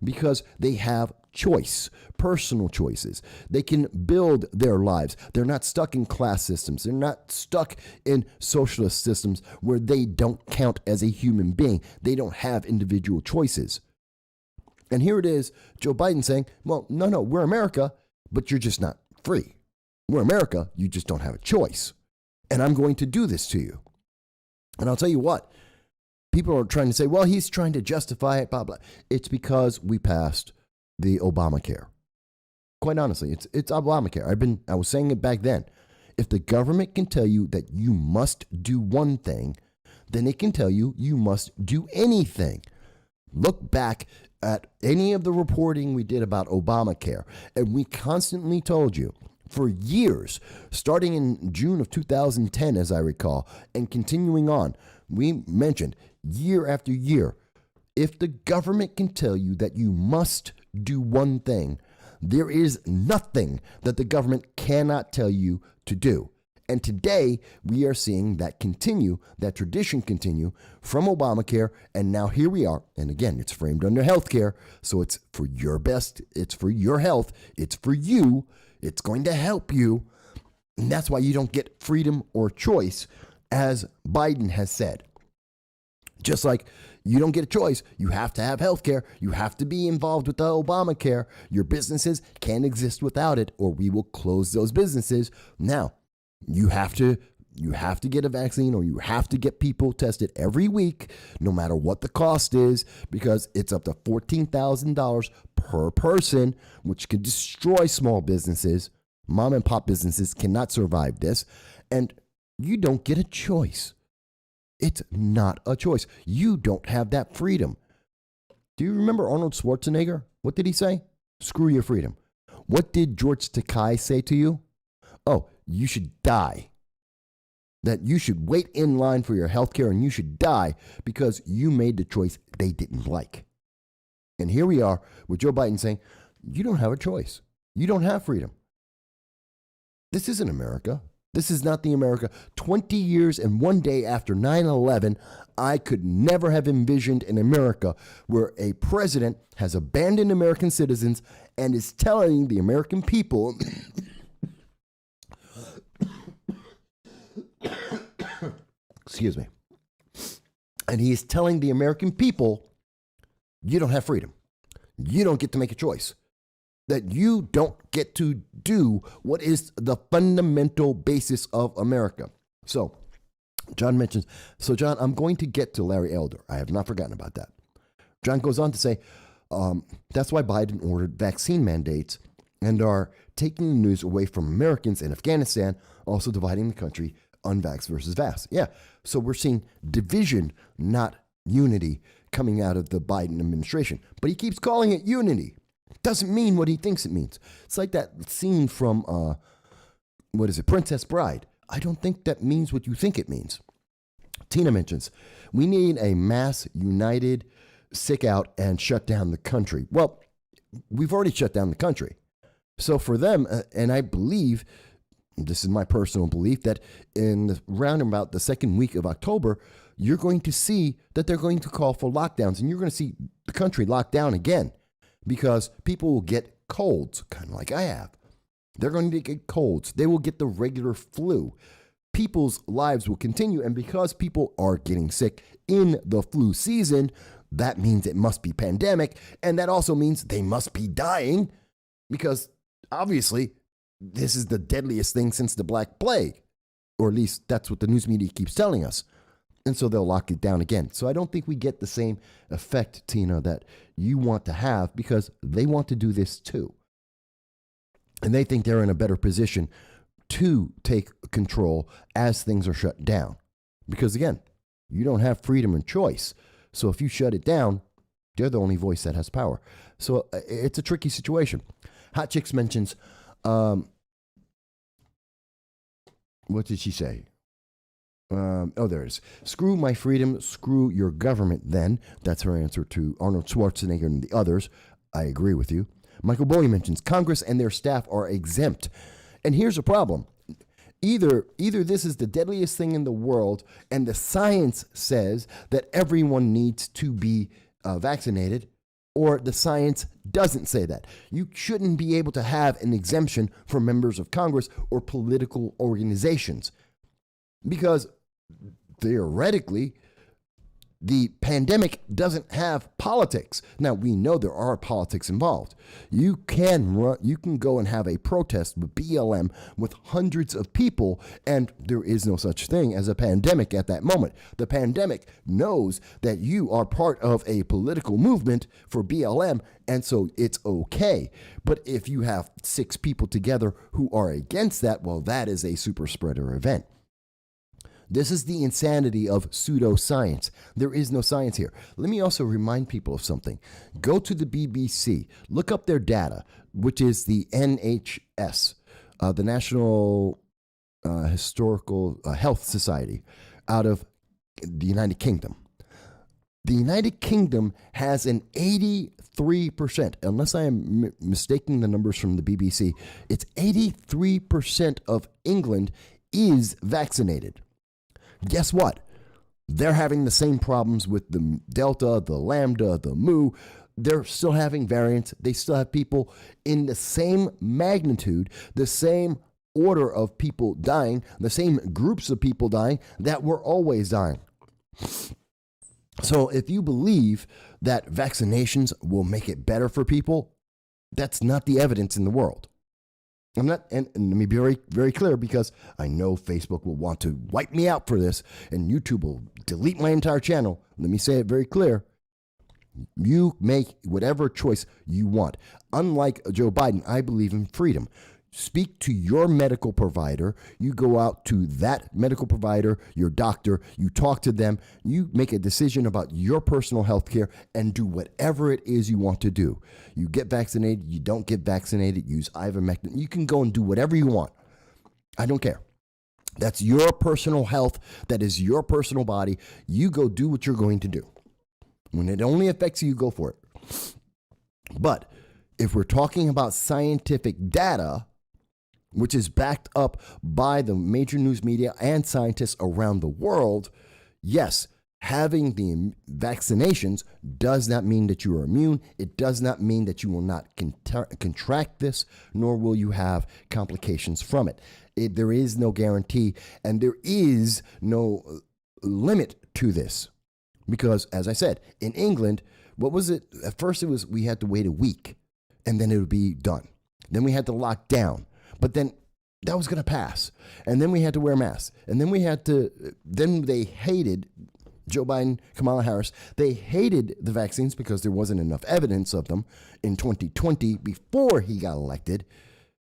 because they have choice, personal choices. They can build their lives. They're not stuck in class systems. They're not stuck in socialist systems where they don't count as a human being. They don't have individual choices. And here it is, Joe Biden saying, well, no, we're America, but you're just not free. We're America, you just don't have a choice. And I'm going to do this to you. And I'll tell you what, people are trying to say, well, he's trying to justify it, blah, blah. It's because we passed the Obamacare. Quite honestly, it's Obamacare. I was saying it back then. If the government can tell you that you must do one thing, then it can tell you you must do anything. Look back at any of the reporting we did about Obamacare, and we constantly told you for years, starting in June of 2010, as I recall, and continuing on, we mentioned year after year, if the government can tell you that you must do one thing, there is nothing that the government cannot tell you to do. And today we are seeing that continue, that tradition continue from Obamacare. And now here we are. And again, it's framed under healthcare. So it's for your best. It's for your health. It's for you. It's going to help you. And that's why you don't get freedom or choice, as Biden has said. Just like you don't get a choice, you have to have health care. You have to be involved with the Obamacare. Your businesses can't exist without it, or we will close those businesses. Now, you have to get a vaccine, or you have to get people tested every week, no matter what the cost is, because it's up to $14,000 per person, which could destroy small businesses. Mom and pop businesses cannot survive this, and you don't get a choice. It's not a choice. You don't have that freedom. Do you remember Arnold Schwarzenegger? What did he say? Screw your freedom. What did George Takei say to you? Oh, you should die. That you should wait in line for your health care and you should die because you made the choice they didn't like. And here we are with Joe Biden saying, you don't have a choice. You don't have freedom. This isn't America. This is not the America. 20 years and one day after 9/11, I could never have envisioned an America where a president has abandoned American citizens and is telling the American people, excuse me, and he is telling the American people you don't have freedom. You don't get to make a choice. That you don't get to do what is the fundamental basis of America. So, John mentions, John, I'm going to get to Larry Elder. I have not forgotten about that. John goes on to say, that's why Biden ordered vaccine mandates and are taking the news away from Americans in Afghanistan, also dividing the country, unvax versus vax. Yeah, so we're seeing division, not unity, coming out of the Biden administration. But he keeps calling it unity. Doesn't mean what he thinks it means. It's like that scene from, Princess Bride. I don't think that means what you think it means. Tina mentions, we need a mass united sick out and shut down the country. Well, we've already shut down the country. So for them, and I believe, this is my personal belief, that in the round about the second week of October, you're going to see that they're going to call for lockdowns, and you're going to see the country locked down again because people will get colds, kind of like I have. They're going to get colds. They will get the regular flu. People's lives will continue, and because people are getting sick in the flu season, that means it must be pandemic, and that also means they must be dying because obviously this is the deadliest thing since the Black Plague, or at least that's what the news media keeps telling us. And so they'll lock it down again. So I don't think we get the same effect, Tina, that you want to have because they want to do this too. And they think they're in a better position to take control as things are shut down. Because again, you don't have freedom and choice. So if you shut it down, they're the only voice that has power. So it's a tricky situation. Hot Chicks mentions, what did she say? There it is. Screw my freedom, screw your government then. That's her answer to Arnold Schwarzenegger and the others. I agree with you. Michael Bowie mentions Congress and their staff are exempt. And here's a problem. Either this is the deadliest thing in the world and the science says that everyone needs to be vaccinated, or the science doesn't say that. You shouldn't be able to have an exemption for members of Congress or political organizations because theoretically, the pandemic doesn't have politics. Now, we know there are politics involved. You can go and have a protest with BLM with hundreds of people, and there is no such thing as a pandemic at that moment. The pandemic knows that you are part of a political movement for BLM, and so it's okay. But if you have 6 people together who are against that, well, that is a super spreader event. This is the insanity of pseudoscience. There is no science here. Let me also remind people of something. Go to the BBC, look up their data, which is the NHS, the National Historical Health Society out of the United Kingdom. The United Kingdom has an 83%, unless I am mistaking the numbers from the BBC, it's 83% of England is vaccinated. Guess what? They're having the same problems with the Delta, the Lambda, the Mu. They're still having variants. They still have people in the same magnitude, the same order of people dying, the same groups of people dying that were always dying. So if you believe that vaccinations will make it better for people, that's not the evidence in the world. I'm not, and let me be very, very clear because I know Facebook will want to wipe me out for this and YouTube will delete my entire channel. Let me say it very clear. You make whatever choice you want. Unlike Joe Biden, I believe in freedom. Speak to your medical provider. You go out to that medical provider, your doctor, you talk to them, you make a decision about your personal health care and do whatever it is you want to do. You get vaccinated, you don't get vaccinated, use ivermectin. You can go and do whatever you want. I don't care. That's your personal health. That is your personal body. You go do what you're going to do. When it only affects you, go for it. But if we're talking about scientific data, which is backed up by the major news media and scientists around the world, yes, having the vaccinations does not mean that you are immune. It does not mean that you will not contract this, nor will you have complications from it. There is no guarantee, and there is no limit to this. Because, as I said, in England, What was it? At first, it was we had to wait a week, and then it would be done. Then we had to lock down, but then that was going to pass. And then we had to wear masks. And then then they hated Joe Biden, Kamala Harris. They hated the vaccines because there wasn't enough evidence of them in 2020 before he got elected.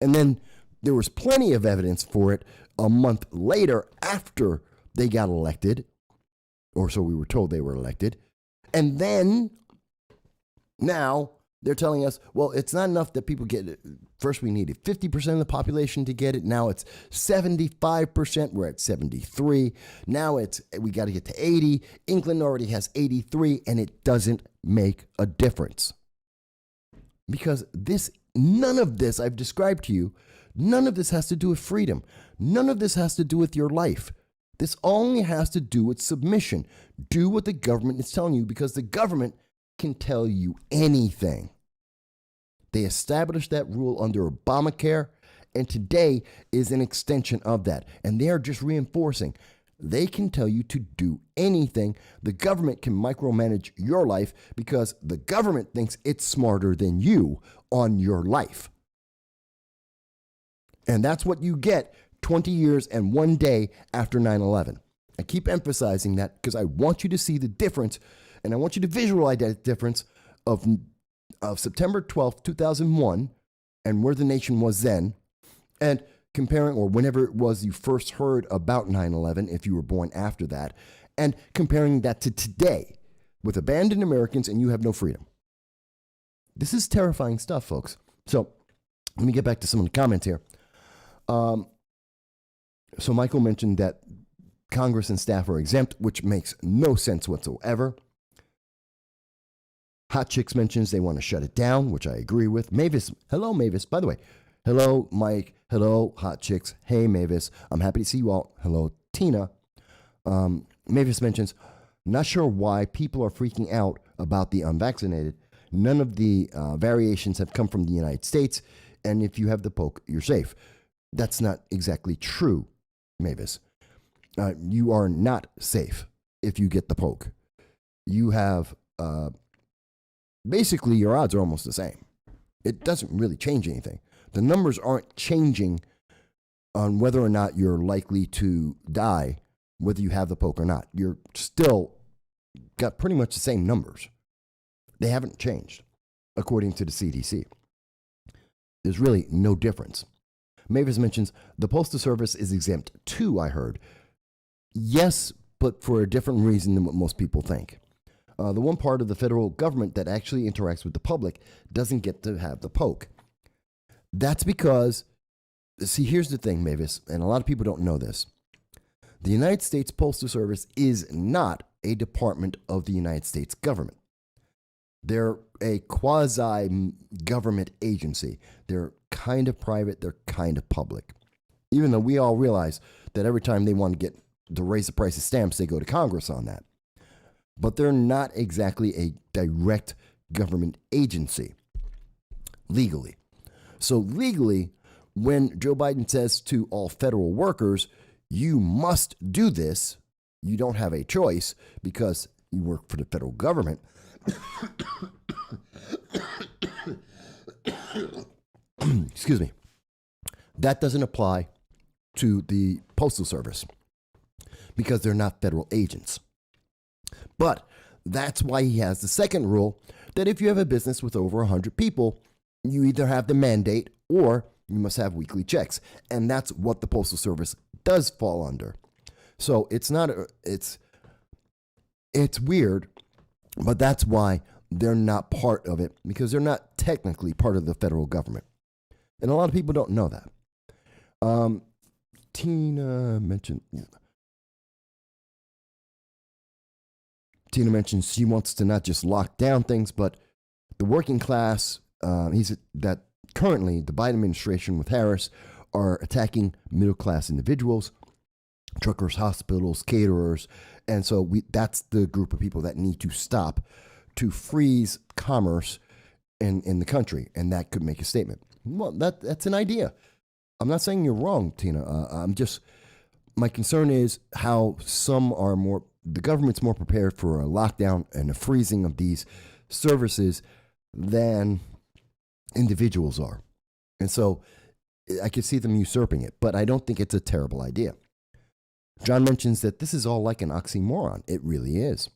And then there was plenty of evidence for it a month later after they got elected, or so we were told they were elected. And then now they're telling us, well, it's not enough that people get it. First, we needed 50% of the population to get it. Now it's 75%. We're at 73. Now we got to get to 80. England already has 83, and it doesn't make a difference. Because none of this I've described to you, none of this has to do with freedom. None of this has to do with your life. This only has to do with submission. Do what the government is telling you, because the government can tell you anything. They established that rule under Obamacare, and today is an extension of that. And they are just reinforcing. They can tell you to do anything. The government can micromanage your life because the government thinks it's smarter than you on your life. And that's what you get 20 years and 1 day after 9/11. I keep emphasizing that because I want you to see the difference, and I want you to visualize that difference of September 12th, 2001, and where the nation was then, and comparing, or whenever it was you first heard about 9/11, if you were born after that, and comparing that to today with abandoned Americans and you have no freedom. This is terrifying stuff, folks. So let me get back to some of the comments here. So Michael mentioned that Congress and staff are exempt, which makes no sense whatsoever. Hot Chicks mentions they want to shut it down, which I agree with. Mavis, hello, Mavis. By the way, hello, Mike. Hello, Hot Chicks. Hey, Mavis. I'm happy to see you all. Hello, Tina. Mavis mentions, not sure why people are freaking out about the unvaccinated. None of the variations have come from the United States, and if you have the poke, you're safe. That's not exactly true, Mavis. You are not safe if you get the poke. You have, basically, your odds are almost the same. It doesn't really change anything. The numbers aren't changing on whether or not you're likely to die, whether you have the poke or not. You're still got pretty much the same numbers. They haven't changed, according to the CDC. There's really no difference. Mavis mentions the Postal Service is exempt too, I heard. Yes, but for a different reason than what most people think. The one part of the federal government that actually interacts with the public doesn't get to have the poke. That's because, see, here's the thing, Mavis, and a lot of people don't know this. The United States Postal Service is not a department of the United States government. They're a quasi-government agency. They're kind of private, they're kind of public. Even though we all realize that every time they want to raise the price of stamps, they go to Congress on that. But they're not exactly a direct government agency, legally. So legally, when Joe Biden says to all federal workers, you must do this, you don't have a choice because you work for the federal government. Excuse me. That doesn't apply to the Postal Service because they're not federal agents. But that's why he has the second rule that if you have a business with over 100 people, you either have the mandate or you must have weekly checks. And that's what the Postal Service does fall under. So it's not, it's weird, but that's why they're not part of it, because they're not technically part of the federal government. And a lot of people don't know that. Tina mentions she wants to not just lock down things, but the working class, that currently the Biden administration with Harris are attacking middle-class individuals, truckers, hospitals, caterers. And so that's the group of people that need to stop to freeze commerce in the country. And that could make a statement. Well, that's an idea. I'm not saying you're wrong, Tina. My concern is how the government's more prepared for a lockdown and a freezing of these services than individuals are. And so I could see them usurping it, but I don't think it's a terrible idea. John mentions that this is all like an oxymoron. It really is.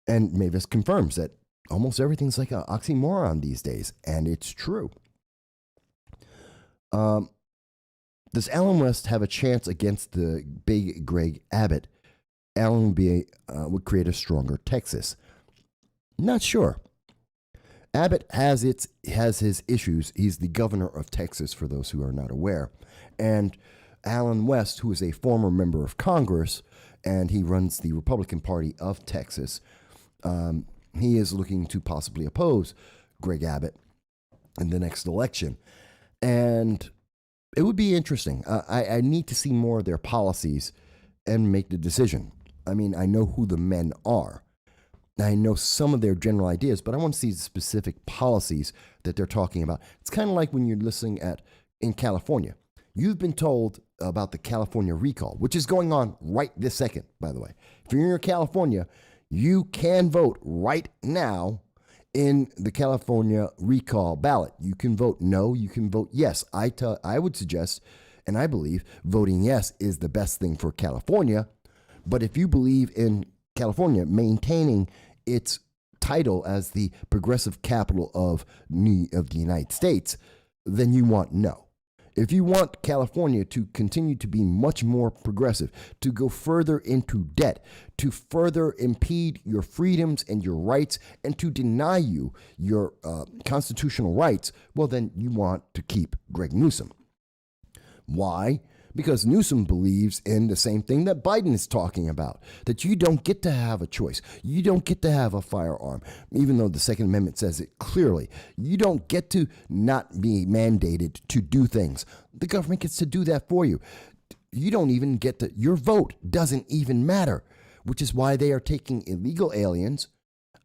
And Mavis confirms that almost everything's like an oxymoron these days, and it's true. Does Alan West have a chance against the big Greg Abbott? Alan would create a stronger Texas. Not sure. Abbott has his issues. He's the governor of Texas, for those who are not aware. And Alan West, who is a former member of Congress, and he runs the Republican Party of Texas, he is looking to possibly oppose Greg Abbott in the next election. And it would be interesting. I need to see more of their policies and make the decision. I mean, I know who the men are. I know some of their general ideas, but I want to see the specific policies that they're talking about. It's kind of like when you're listening in California. You've been told about the California recall, which is going on right this second, by the way. If you're in California, you can vote right now in the California recall ballot. You can vote no, you can vote yes. I would suggest, and I believe, voting yes is the best thing for California. But if you believe in California maintaining its title as the progressive capital of the United States, then you want no. If you want California to continue to be much more progressive, to go further into debt, to further impede your freedoms and your rights, and to deny you your constitutional rights, well, then you want to keep Greg Newsom. Why? Because Newsom believes in the same thing that Biden is talking about, that you don't get to have a choice. You don't get to have a firearm, even though the Second Amendment says it clearly. You don't get to not be mandated to do things. The government gets to do that for you. You don't even get to, your vote doesn't even matter, which is why they are taking illegal aliens,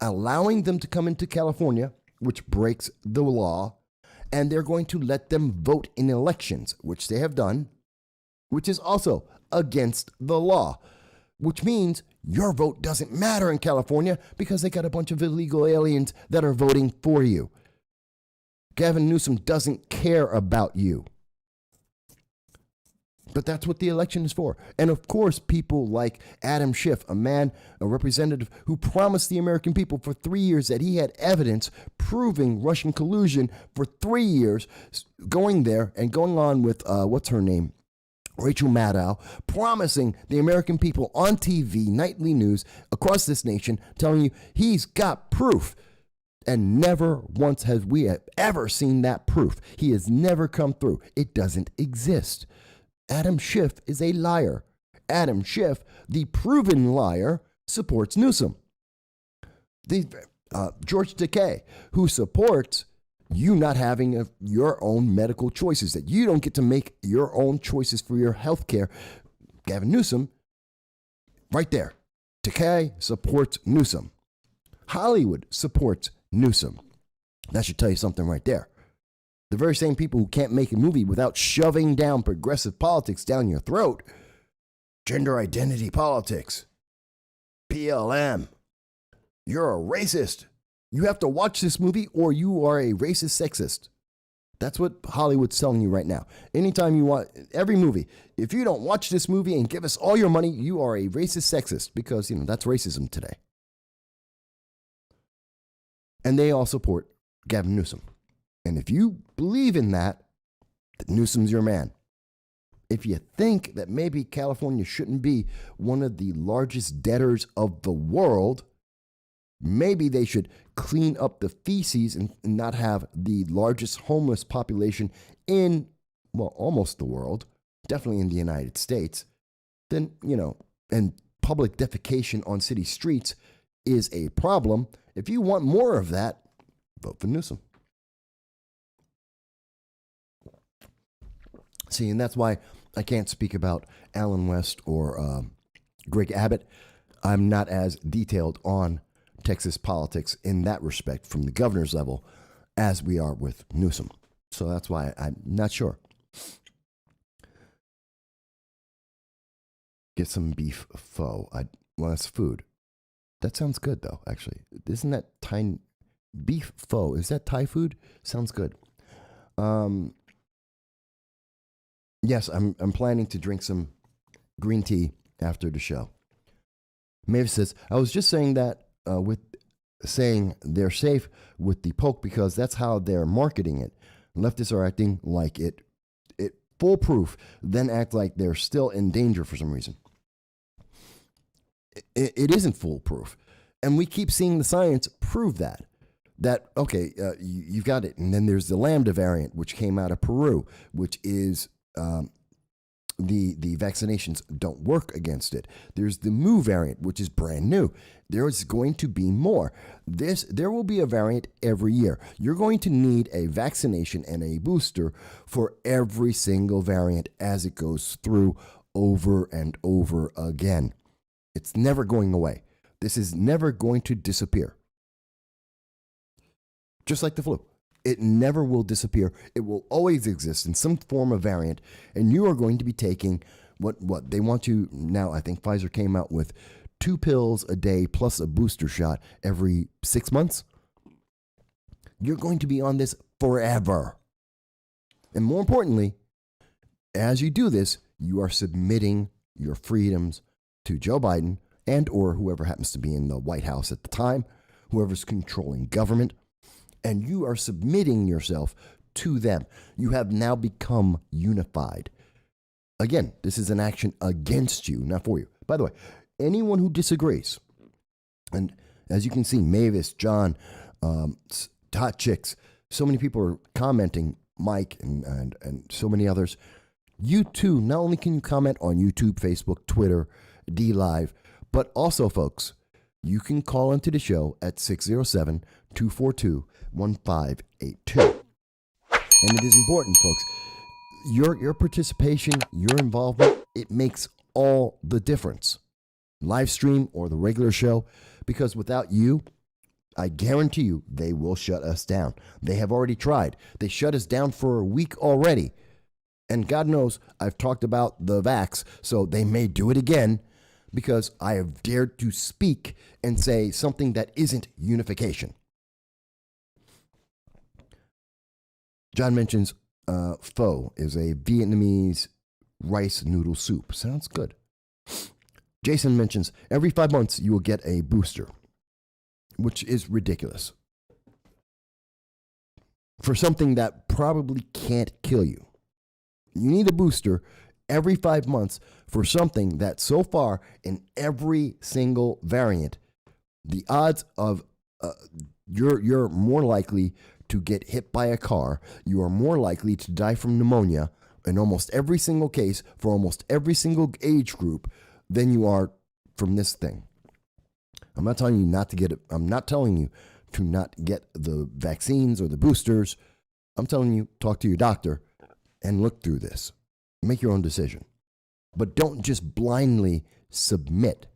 allowing them to come into California, which breaks the law, and they're going to let them vote in elections, which they have done, which is also against the law, which means your vote doesn't matter in California because they got a bunch of illegal aliens that are voting for you. Gavin Newsom doesn't care about you. But that's what the election is for. And of course, people like Adam Schiff, a representative who promised the American people for 3 years that he had evidence proving Russian collusion for 3 years, going there and going on with, what's her name? Rachel Maddow, promising the American people on TV, nightly news across this nation, telling you he's got proof. And never once have we ever seen that proof. He has never come through. It doesn't exist. Adam Schiff is a liar. Adam Schiff, the proven liar, supports Newsom. George Takei, who supports you not having your own medical choices, that you don't get to make your own choices for your health care. Gavin Newsom, right there. Takei supports Newsom. Hollywood supports Newsom. That should tell you something right there. The very same people who can't make a movie without shoving down progressive politics down your throat. Gender identity politics. PLM. You're a racist. You have to watch this movie or you are a racist sexist. That's what Hollywood's telling you right now. Anytime you want, every movie, if you don't watch this movie and give us all your money, you are a racist sexist because, that's racism today. And they all support Gavin Newsom. And if you believe in that Newsom's your man. If you think that maybe California shouldn't be one of the largest debtors of the world, maybe they should clean up the feces and not have the largest homeless population in, almost the world, definitely in the United States, then, and public defecation on city streets is a problem. If you want more of that, vote for Newsom. See, and that's why I can't speak about Alan West or Greg Abbott. I'm not as detailed on Texas politics in that respect from the governor's level as we are with Newsom. So that's why I'm not sure. Get some beef pho. That's food. That sounds good, though, actually. Isn't that Thai beef pho? Is that Thai food? Sounds good. Yes, I'm planning to drink some green tea after the show. Maeve says, I was just saying that with saying they're safe with the poke because that's how they're marketing it. Leftists are acting like it foolproof, then act like they're still in danger for some reason. It isn't foolproof. And we keep seeing the science prove that. Okay, you've got it. And then there's the Lambda variant, which came out of Peru, which is the vaccinations don't work against it. There's the Mu variant, which is brand new. There's going to be more. There will be a variant every year. You're going to need a vaccination and a booster for every single variant as it goes through over and over again. It's never going away. This is never going to disappear. Just like the flu. It never will disappear. It will always exist in some form of variant, and you are going to be taking what they want to now. I think Pfizer came out with 2 pills a day plus a booster shot every 6 months. You're going to be on this forever. And more importantly, as you do this, you are submitting your freedoms to Joe Biden and or whoever happens to be in the White House at the time, whoever's controlling government. And you are submitting yourself to them. You have now become unified. Again, this is an action against you, not for you. By the way, anyone who disagrees, and as you can see, Mavis, John, Hot Chicks, so many people are commenting, Mike, and so many others. You too, not only can you comment on YouTube, Facebook, Twitter, DLive, but also, folks, you can call into the show at 607-242-1582. And it is important, folks. Your participation, your involvement, it makes all the difference. Live stream or the regular show, because without you, I guarantee you, they will shut us down. They have already tried. They shut us down for a week already. And God knows I've talked about the vax, so they may do it again because I have dared to speak and say something that isn't unification. John mentions pho is a Vietnamese rice noodle soup. Sounds good. Jason mentions every 5 months you will get a booster, which is ridiculous. For something that probably can't kill you. You need a booster every 5 months for something that so far in every single variant, the odds of you're more likely to get hit by a car, you are more likely to die from pneumonia in almost every single case for almost every single age group than you are from this thing. I'm not telling you not to get it. I'm not telling you to not get the vaccines or the boosters. I'm telling you, talk to your doctor and look through this. Make your own decision. But don't just blindly submit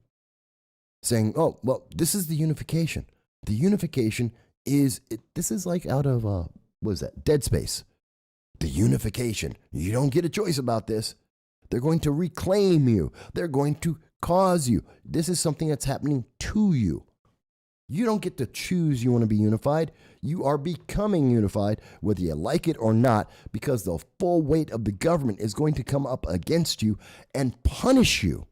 saying, oh, well, this is the unification. The unification is, this is like out of, what is that, Dead Space. The unification. You don't get a choice about this. They're going to reclaim you. They're going to cause you. This is something that's happening to you. You don't get to choose you want to be unified. You are becoming unified, whether you like it or not, because the full weight of the government is going to come up against you and punish you.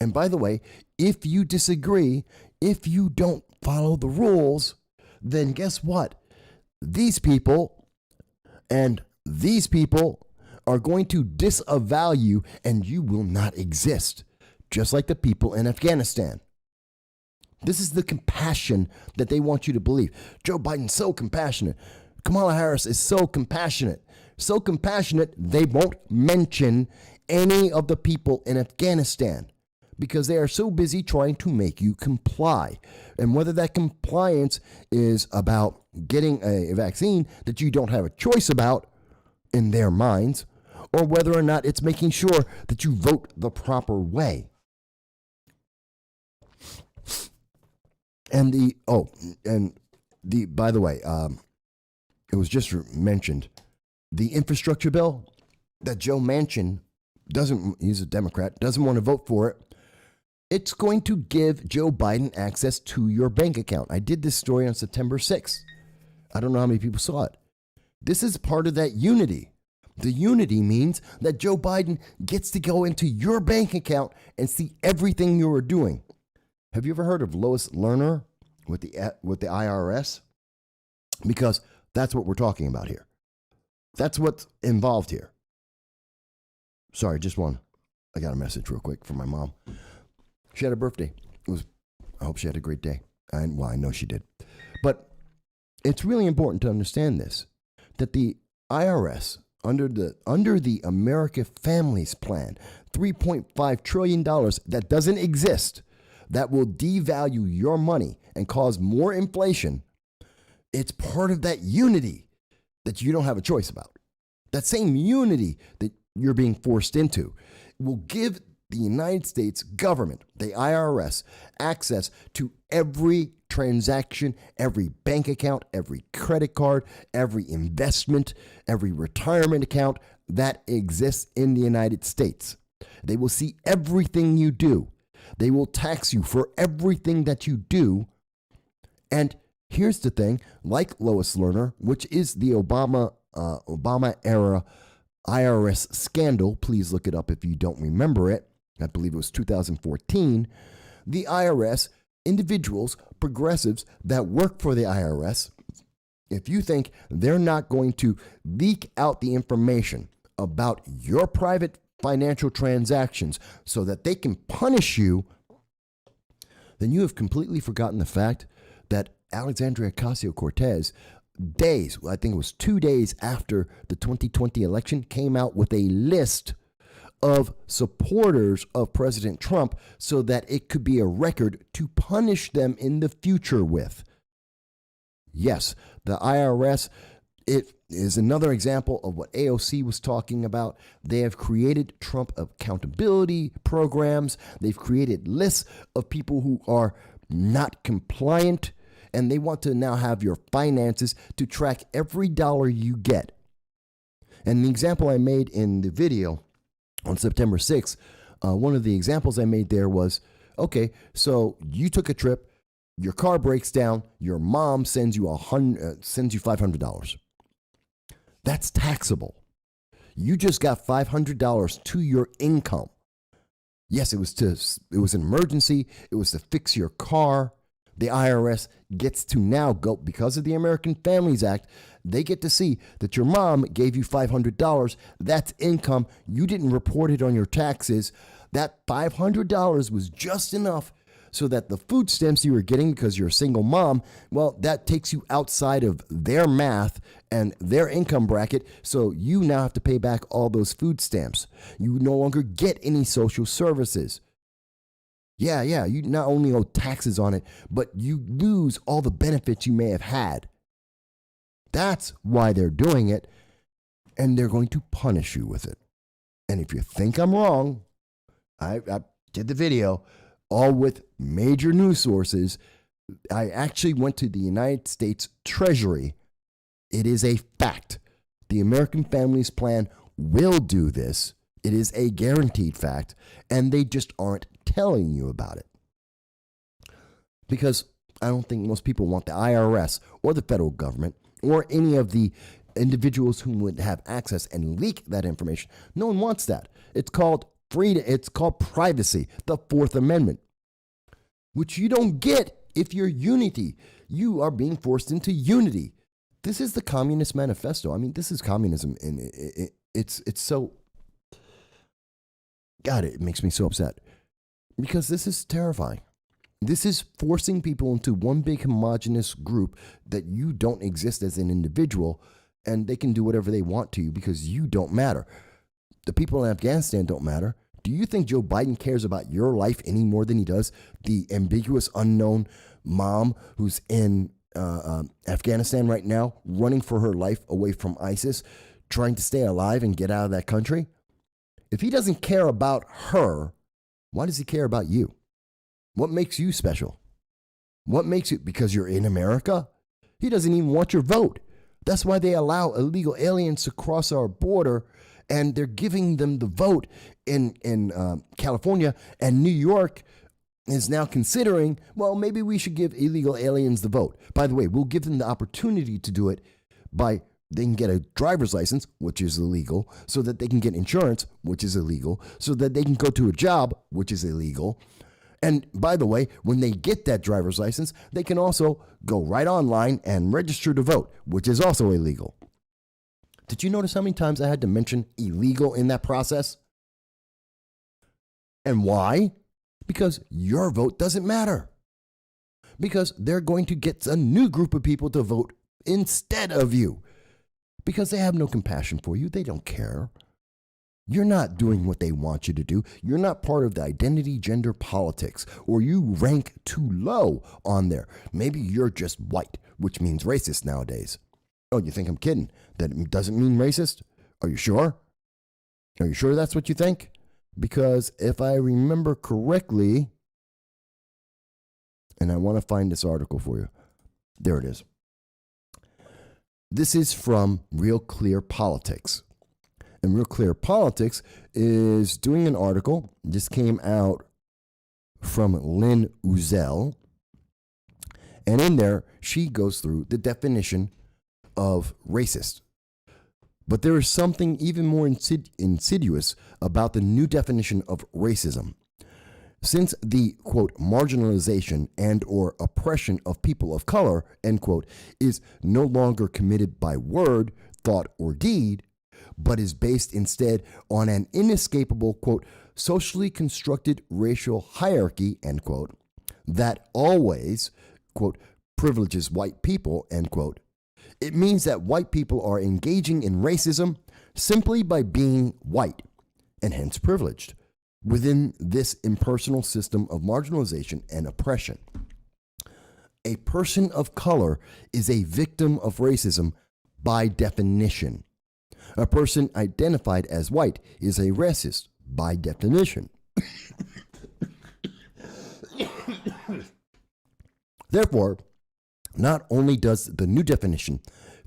And by the way, if you disagree, if you don't follow the rules, then guess what? These people and these people are going to disavow you and you will not exist, just like the people in Afghanistan. This is the compassion that they want you to believe. Joe Biden's so compassionate. Kamala Harris is so compassionate. So compassionate, they won't mention any of the people in Afghanistan because they are so busy trying to make you comply. And whether that compliance is about getting a vaccine that you don't have a choice about in their minds, or whether or not it's making sure that you vote the proper way. And by the way, it was just mentioned, the infrastructure bill that Joe Manchin he's a Democrat, doesn't want to vote for it It's going to give Joe Biden access to your bank account. I did this story on September 6th. I don't know how many people saw it. This is part of that unity. The unity means that Joe Biden gets to go into your bank account and see everything you are doing. Have you ever heard of Lois Lerner with the IRS? Because that's what we're talking about here. That's what's involved here. Sorry, I got a message real quick from my mom. She had a birthday. I hope she had a great day. Well, I know she did. But it's really important to understand this, that the IRS, under the America Families Plan, $3.5 trillion that doesn't exist, that will devalue your money and cause more inflation, it's part of that unity that you don't have a choice about. That same unity that you're being forced into will give the United States government, the IRS, access to every transaction, every bank account, every credit card, every investment, every retirement account that exists in the United States. They will see everything you do. They will tax you for everything that you do. And here's the thing, like Lois Lerner, which is the Obama era IRS scandal. Please look it up if you don't remember it. I believe it was 2014. The IRS, individuals, progressives that work for the IRS, if you think they're not going to leak out the information about your private financial transactions so that they can punish you, then you have completely forgotten the fact that Alexandria Ocasio-Cortez, I think it was 2 days after the 2020 election, came out with a list of supporters of President Trump so that it could be a record to punish them in the future with. Yes, the IRS, it is another example of what AOC was talking about. They have created Trump accountability programs. They've created lists of people who are not compliant, and they want to now have your finances to track every dollar you get. And the example I made in the video on September 6th, one of the examples I made there was, okay, so you took a trip, your car breaks down, your mom sends you $500. That's taxable. You just got $500 to your income. Yes, it was an emergency. It was to fix your car. The IRS gets to now go, because of the American Families Act, they get to see that your mom gave you $500. That's income. You didn't report it on your taxes. That $500 was just enough so that the food stamps you were getting because you're a single mom, well, that takes you outside of their math and their income bracket. So you now have to pay back all those food stamps. You no longer get any social services. Yeah, you not only owe taxes on it, but you lose all the benefits you may have had. That's why they're doing it, and they're going to punish you with it. And if you think I'm wrong, I did the video, all with major news sources. I actually went to the United States Treasury. It is a fact. The American Families Plan will do this. It is a guaranteed fact, and they just aren't telling you about it. Because I don't think most people want the IRS or the federal government or any of the individuals who would have access and leak that information. No one wants that. It's called freedom. It's called privacy, the Fourth Amendment, which you don't get if you're unity. You are being forced into unity. This is the Communist Manifesto. I mean, this is communism, and it's so. God, it makes me so upset because this is terrifying. This is forcing people into one big homogenous group that you don't exist as an individual, and they can do whatever they want to you because you don't matter. The people in Afghanistan don't matter. Do you think Joe Biden cares about your life any more than he does the ambiguous, unknown mom who's in Afghanistan right now, running for her life away from ISIS, trying to stay alive and get out of that country? If he doesn't care about her, why does he care about you? What makes you special? What makes you, because you're in America? He doesn't even want your vote. That's why they allow illegal aliens to cross our border, and they're giving them the vote in California and New York. is now considering, well, maybe we should give illegal aliens the vote. By the way, we'll give them the opportunity to do it by they can get a driver's license, which is illegal, so that they can get insurance, which is illegal, so that they can go to a job, which is illegal. And by the way, when they get that driver's license, they can also go right online and register to vote, which is also illegal. Did you notice how many times I had to mention illegal in that process? And why? Because your vote doesn't matter. Because they're going to get a new group of people to vote instead of you. Because they have no compassion for you. They don't care. You're not doing what they want you to do. You're not part of the identity gender politics, or you rank too low on there. Maybe you're just white, which means racist nowadays. Oh, you think I'm kidding? That doesn't mean racist? Are you sure? Are you sure that's what you think? Because if I remember correctly, and I want to find this article for you. There it is. This is from Real Clear Politics. And Real Clear Politics is doing an article. This came out from Lynn Uzel. And in there, she goes through the definition of racist. But there is something even more insidious about the new definition of racism. Since the, quote, marginalization and or oppression of people of color, end quote, is no longer committed by word, thought, or deed, but is based instead on an inescapable, quote, socially constructed racial hierarchy, end quote, that always, quote, privileges white people, end quote, it means that white people are engaging in racism simply by being white, and hence privileged, within this impersonal system of marginalization and oppression. A person of color is a victim of racism by definition. A person identified as white is a racist by definition. Therefore, not only does the new definition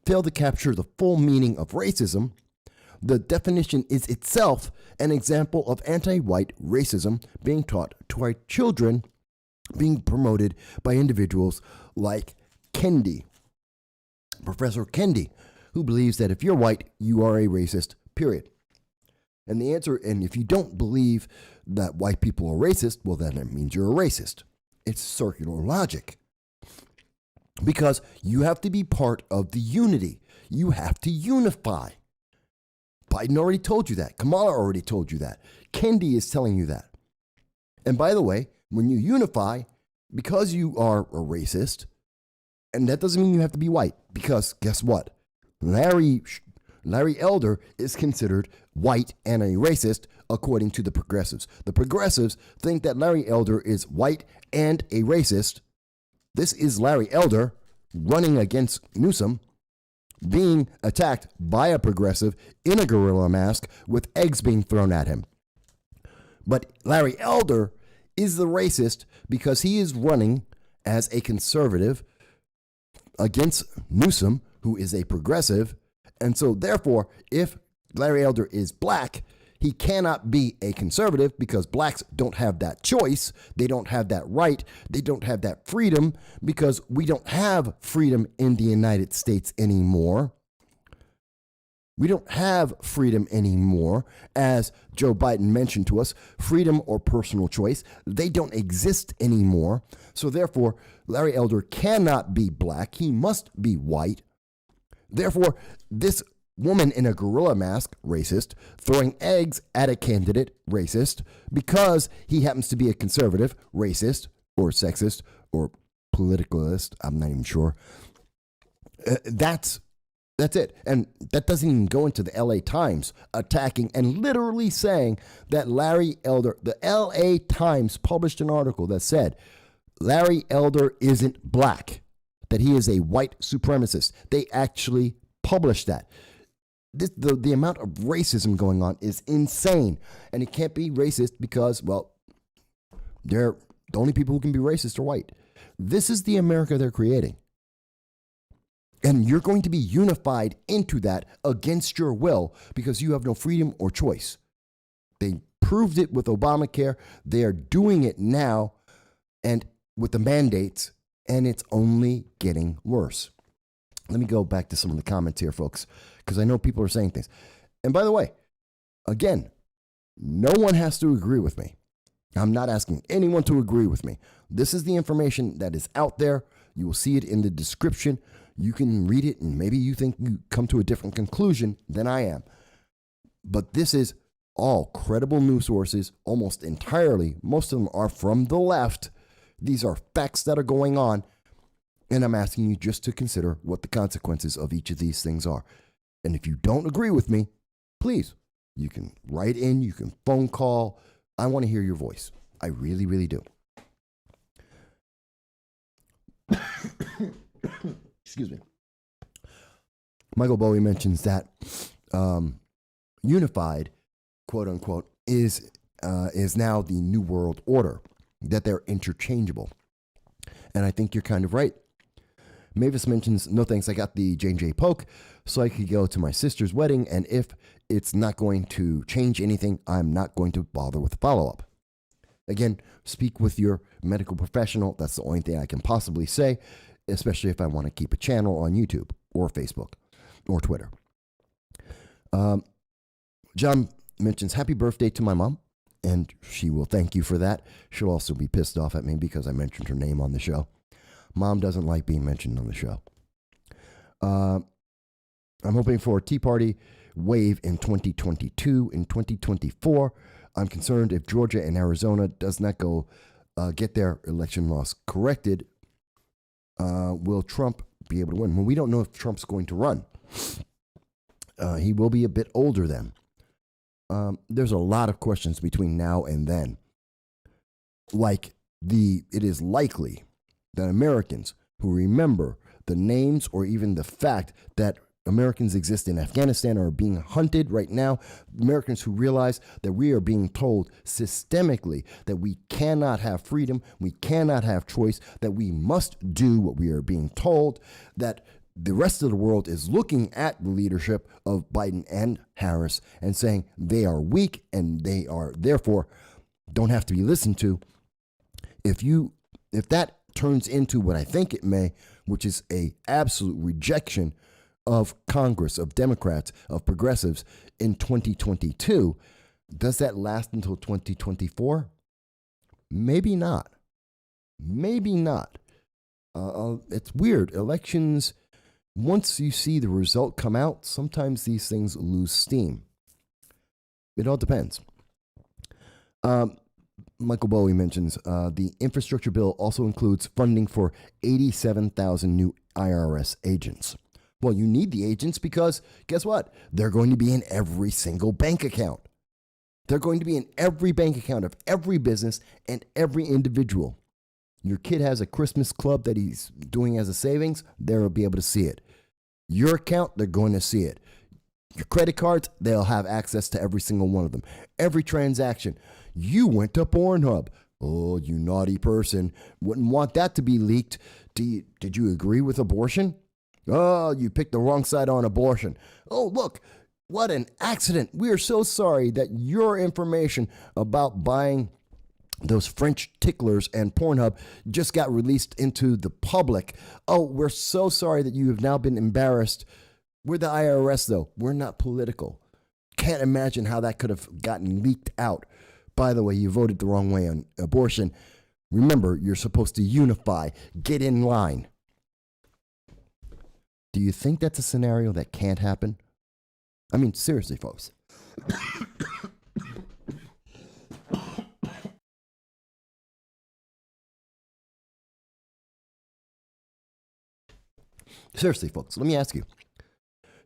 fail to capture the full meaning of racism, the definition is itself an example of anti-white racism being taught to our children, being promoted by individuals like Kendi, Professor Kendi, who believes that if you're white, you are a racist, period. And the answer, and if you don't believe that white people are racist, well, then it means you're a racist. It's circular logic. Because you have to be part of the unity. You have to unify. Biden already told you that. Kamala already told you that. Kendi is telling you that. And by the way, when you unify, because you are a racist, and that doesn't mean you have to be white, because guess what? Larry Elder is considered white and a racist according to the progressives. The progressives think that Larry Elder is white and a racist. This is Larry Elder running against Newsom, being attacked by a progressive in a gorilla mask with eggs being thrown at him. But Larry Elder is the racist because he is running as a conservative against Newsom, who is a progressive. And so therefore, if Larry Elder is black, he cannot be a conservative because blacks don't have that choice. They don't have that right. They don't have that freedom because we don't have freedom in the United States anymore. We don't have freedom anymore. As Joe Biden mentioned to us, freedom or personal choice, they don't exist anymore. So therefore, Larry Elder cannot be black. He must be white. Therefore, this woman in a gorilla mask, racist, throwing eggs at a candidate, racist, because he happens to be a conservative, racist, or sexist, or politicalist, I'm not even sure. That's it. And that doesn't even go into the LA Times attacking and literally saying that Larry Elder, the LA Times published an article that said Larry Elder isn't black, that he is a white supremacist. They actually published that. The amount of racism going on is insane. And it can't be racist because, well, they're the only people who can be racist are white. This is the America they're creating. And you're going to be unified into that against your will because you have no freedom or choice. They proved it with Obamacare. They are doing it now and with the mandates, and it's only getting worse. Let me go back to some of the comments here, folks, because I know people are saying things. And by the way, again, no one has to agree with me. I'm not asking anyone to agree with me. This is the information that is out there. You will see it in the description. You can read it, and maybe you think you come to a different conclusion than I am. But this is all credible news sources, almost entirely. Most of them are from the left. These are facts that are going on. And I'm asking you just to consider what the consequences of each of these things are. And if you don't agree with me, please, you can write in, you can phone call. I want to hear your voice. I really, really do. Excuse me. Michael Bowie mentions that unified, quote unquote, is now the new world order, that they're interchangeable. And I think you're kind of right. Mavis mentions, no thanks, I got the J&J poke so I could go to my sister's wedding, and if it's not going to change anything, I'm not going to bother with follow-up. Again, speak with your medical professional. That's the only thing I can possibly say, especially if I want to keep a channel on YouTube or Facebook or Twitter. John mentions, happy birthday to my mom, and she will thank you for that. She'll also be pissed off at me because I mentioned her name on the show. Mom doesn't like being mentioned on the show. I'm hoping for a Tea Party wave in 2022. In 2024, I'm concerned if Georgia and Arizona does not go get their election loss corrected, will Trump be able to win? Well, we don't know if Trump's going to run. He will be a bit older then. There's a lot of questions between now and then. Like it is likely that Americans who remember the names or even the fact that Americans exist in Afghanistan are being hunted right now, Americans who realize that we are being told systemically that we cannot have freedom, we cannot have choice, that we must do what we are being told, that the rest of the world is looking at the leadership of Biden and Harris and saying they are weak and they are therefore don't have to be listened to. If that turns into what I think it may, which is a absolute rejection of Congress, of Democrats, of progressives in 2022, does that last until 2024? Maybe not. Maybe not. It's weird. Elections, once you see the result come out, sometimes these things lose steam. It all depends. Michael Bowie mentions the infrastructure bill also includes funding for 87,000 new IRS agents. Well, you need the agents because guess what? They're going to be in every single bank account. They're going to be in every bank account of every business and every individual. Your kid has a Christmas club that he's doing as a savings, they'll be able to see it. Your account, they're going to see it. Your credit cards, they'll have access to every single one of them. Every transaction. You went to Pornhub. Oh, you naughty person. Wouldn't want that to be leaked. Did you agree with abortion? Oh, you picked the wrong side on abortion. Oh, look, what an accident. We are so sorry that your information about buying those French ticklers and Pornhub just got released into the public. Oh, we're so sorry that you have now been embarrassed. We're the IRS, though. We're not political. Can't imagine how that could have gotten leaked out. By the way, you voted the wrong way on abortion. Remember, you're supposed to unify. Get in line. Do you think that's a scenario that can't happen? I mean, seriously, folks. Seriously, folks, let me ask you.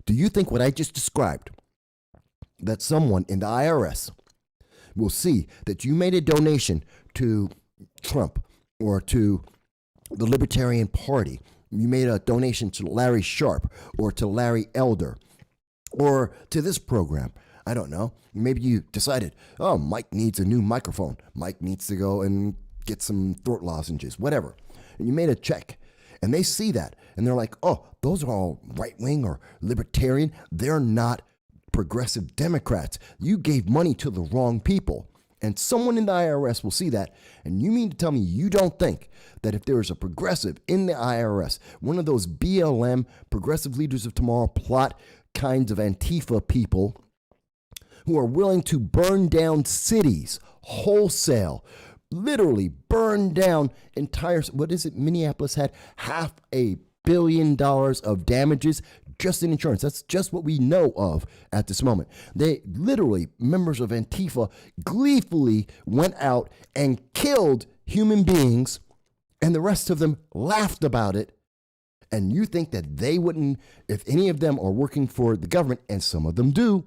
Do you think what I just described, that someone in the IRS will see that you made a donation to Trump or to the Libertarian Party, you made a donation to Larry Sharp or to Larry Elder or to this program? I don't know. Maybe you decided, oh, Mike needs a new microphone. Mike needs to go and get some throat lozenges, whatever. And you made a check. And they see that. And they're like, oh, those are all right-wing or libertarian. They're not progressive Democrats. You gave money to the wrong people. And someone in the IRS will see that. And you mean to tell me you don't think that if there is a progressive in the IRS, one of those BLM, progressive leaders of tomorrow plot kinds of Antifa people who are willing to burn down cities wholesale, literally burn down entire, what is it? Minneapolis had $500 million of damages just in insurance. That's just what we know of at this moment. They literally, members of Antifa, gleefully went out and killed human beings, and the rest of them laughed about it. And you think that they wouldn't, if any of them are working for the government, and some of them do.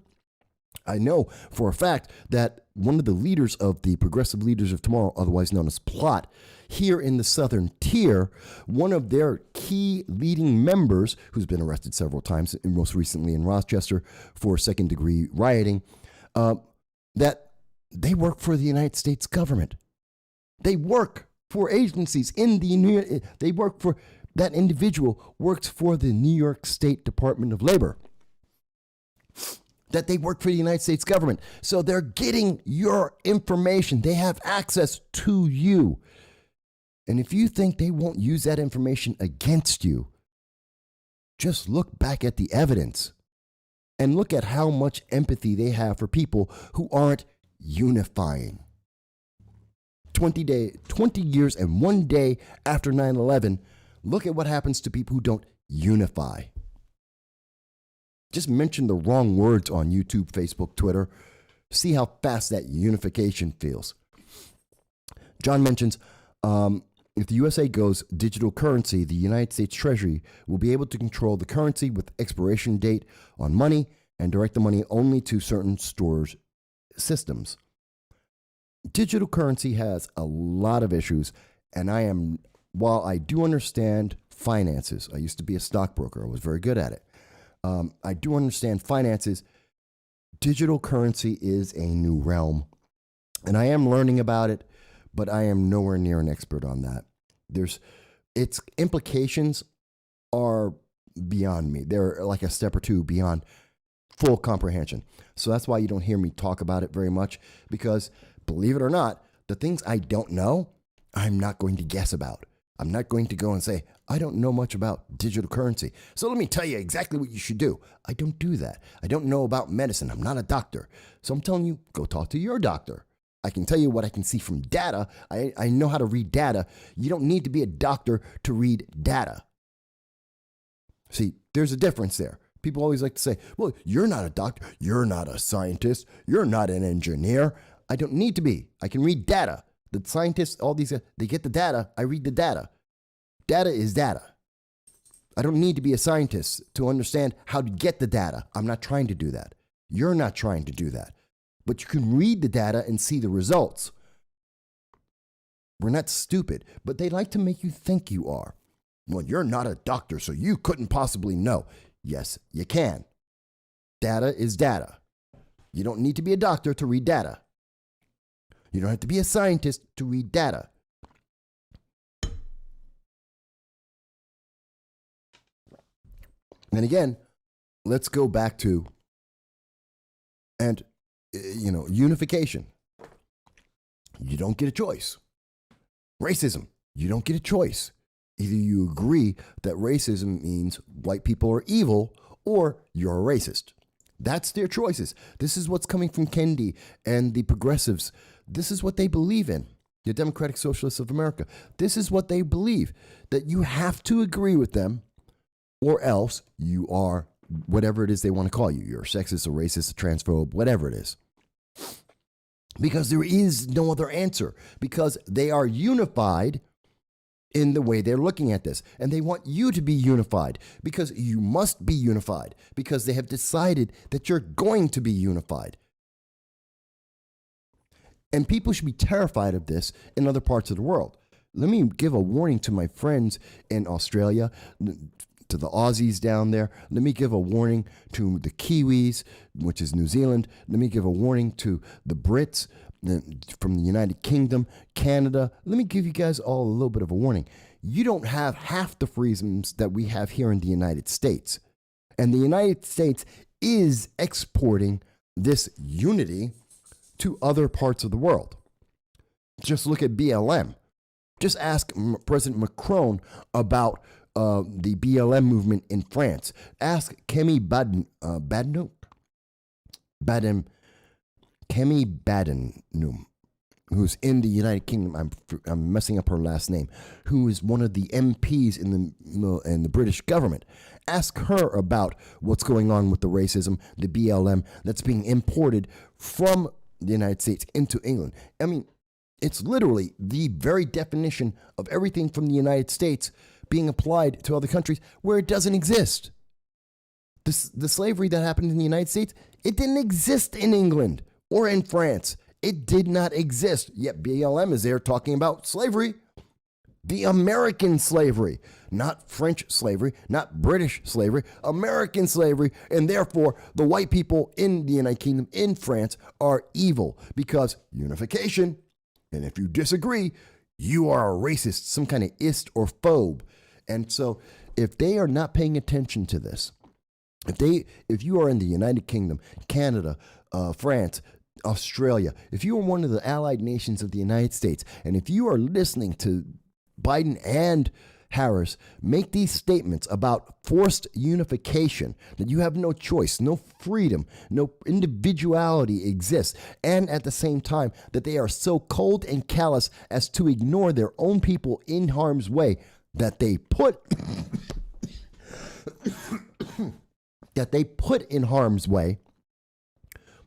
I know for a fact that one of the leaders of the Progressive Leaders of Tomorrow, otherwise known as PLOT, here in the Southern Tier, one of their key leading members, who's been arrested several times, and most recently in Rochester for second-degree rioting, that they work for the United States government. They work for agencies in the they work for, that individual works for the New York State Department of Labor. That they work for the United States government. So they're getting your information. They have access to you. And if you think they won't use that information against you, just look back at the evidence and look at how much empathy they have for people who aren't unifying. 20 years and 1 day after 9/11, look at what happens to people who don't unify. Just mention the wrong words on YouTube, Facebook, Twitter. See how fast that unification feels. John mentions, if the USA goes digital currency, the United States Treasury will be able to control the currency with expiration date on money and direct the money only to certain stores' systems. Digital currency has a lot of issues, and while I do understand finances, I used to be a stockbroker. I was very good at it. I do understand finances. Digital currency is a new realm, and I am learning about it, but I am nowhere near an expert on that. Its implications are beyond me. They're like a step or two beyond full comprehension. So that's why you don't hear me talk about it very much, because believe it or not, the things I don't know, I'm not going to guess about. I'm not going to go and say, I don't know much about digital currency, so let me tell you exactly what you should do. I don't do that. I don't know about medicine. I'm not a doctor. So I'm telling you, go talk to your doctor. I can tell you what I can see from data. I know how to read data. You don't need to be a doctor to read data. See, there's a difference there. People always like to say, well, you're not a doctor. You're not a scientist. You're not an engineer. I don't need to be. I can read data. The scientists, all these, they get the data. I read the data. Data is data. I don't need to be a scientist to understand how to get the data. I'm not trying to do that. You're not trying to do that. But you can read the data and see the results. We're not stupid, but they like to make you think you are. Well, you're not a doctor, so you couldn't possibly know. Yes, you can. Data is data. You don't need to be a doctor to read data. You don't have to be a scientist to read data. And again, let's go back to, unification. You don't get a choice. Racism, you don't get a choice. Either you agree that racism means white people are evil or you're a racist. That's their choices. This is what's coming from Kennedy and the progressives. This is what they believe in. The Democratic Socialists of America. This is what they believe, that you have to agree with them or else you are whatever it is they want to call you. You're a sexist, a racist, a transphobe, whatever it is. Because there is no other answer. Because they are unified in the way they're looking at this. And they want you to be unified because you must be unified because they have decided that you're going to be unified. And people should be terrified of this in other parts of the world. Let me give a warning to my friends in Australia, to the Aussies down there. Let me give a warning to the Kiwis, which is New Zealand. Let me give a warning to the Brits from the United Kingdom, Canada. Let me give you guys all a little bit of a warning. You don't have half the freedoms that we have here in the United States. And the United States is exporting this unity to other parts of the world. Just look at BLM. Just ask President Macron about the BLM movement in France. Ask Kemi Badenoch, who's in the United Kingdom. I'm messing up her last name. Who is one of the MPs in the British government. Ask her about what's going on with the racism, the BLM that's being imported from the United States into England. I mean, it's literally the very definition of everything from the United States being applied to other countries where it doesn't exist. The slavery that happened in the United States, it didn't exist in England or in France. It did not exist. Yet BLM is there talking about slavery. The American slavery, not French slavery, not British slavery, American slavery. And therefore, the white people in the United Kingdom, in France, are evil because unification. And if you disagree, you are a racist, some kind of ist or phobe. And so if they are not paying attention to this, if you are in the United Kingdom, Canada, France, Australia, if you are one of the allied nations of the United States, and if you are listening to Biden and Harris make these statements about forced unification, that you have no choice, no freedom, no individuality exists, and at the same time that they are so cold and callous as to ignore their own people in harm's way, that they put in harm's way,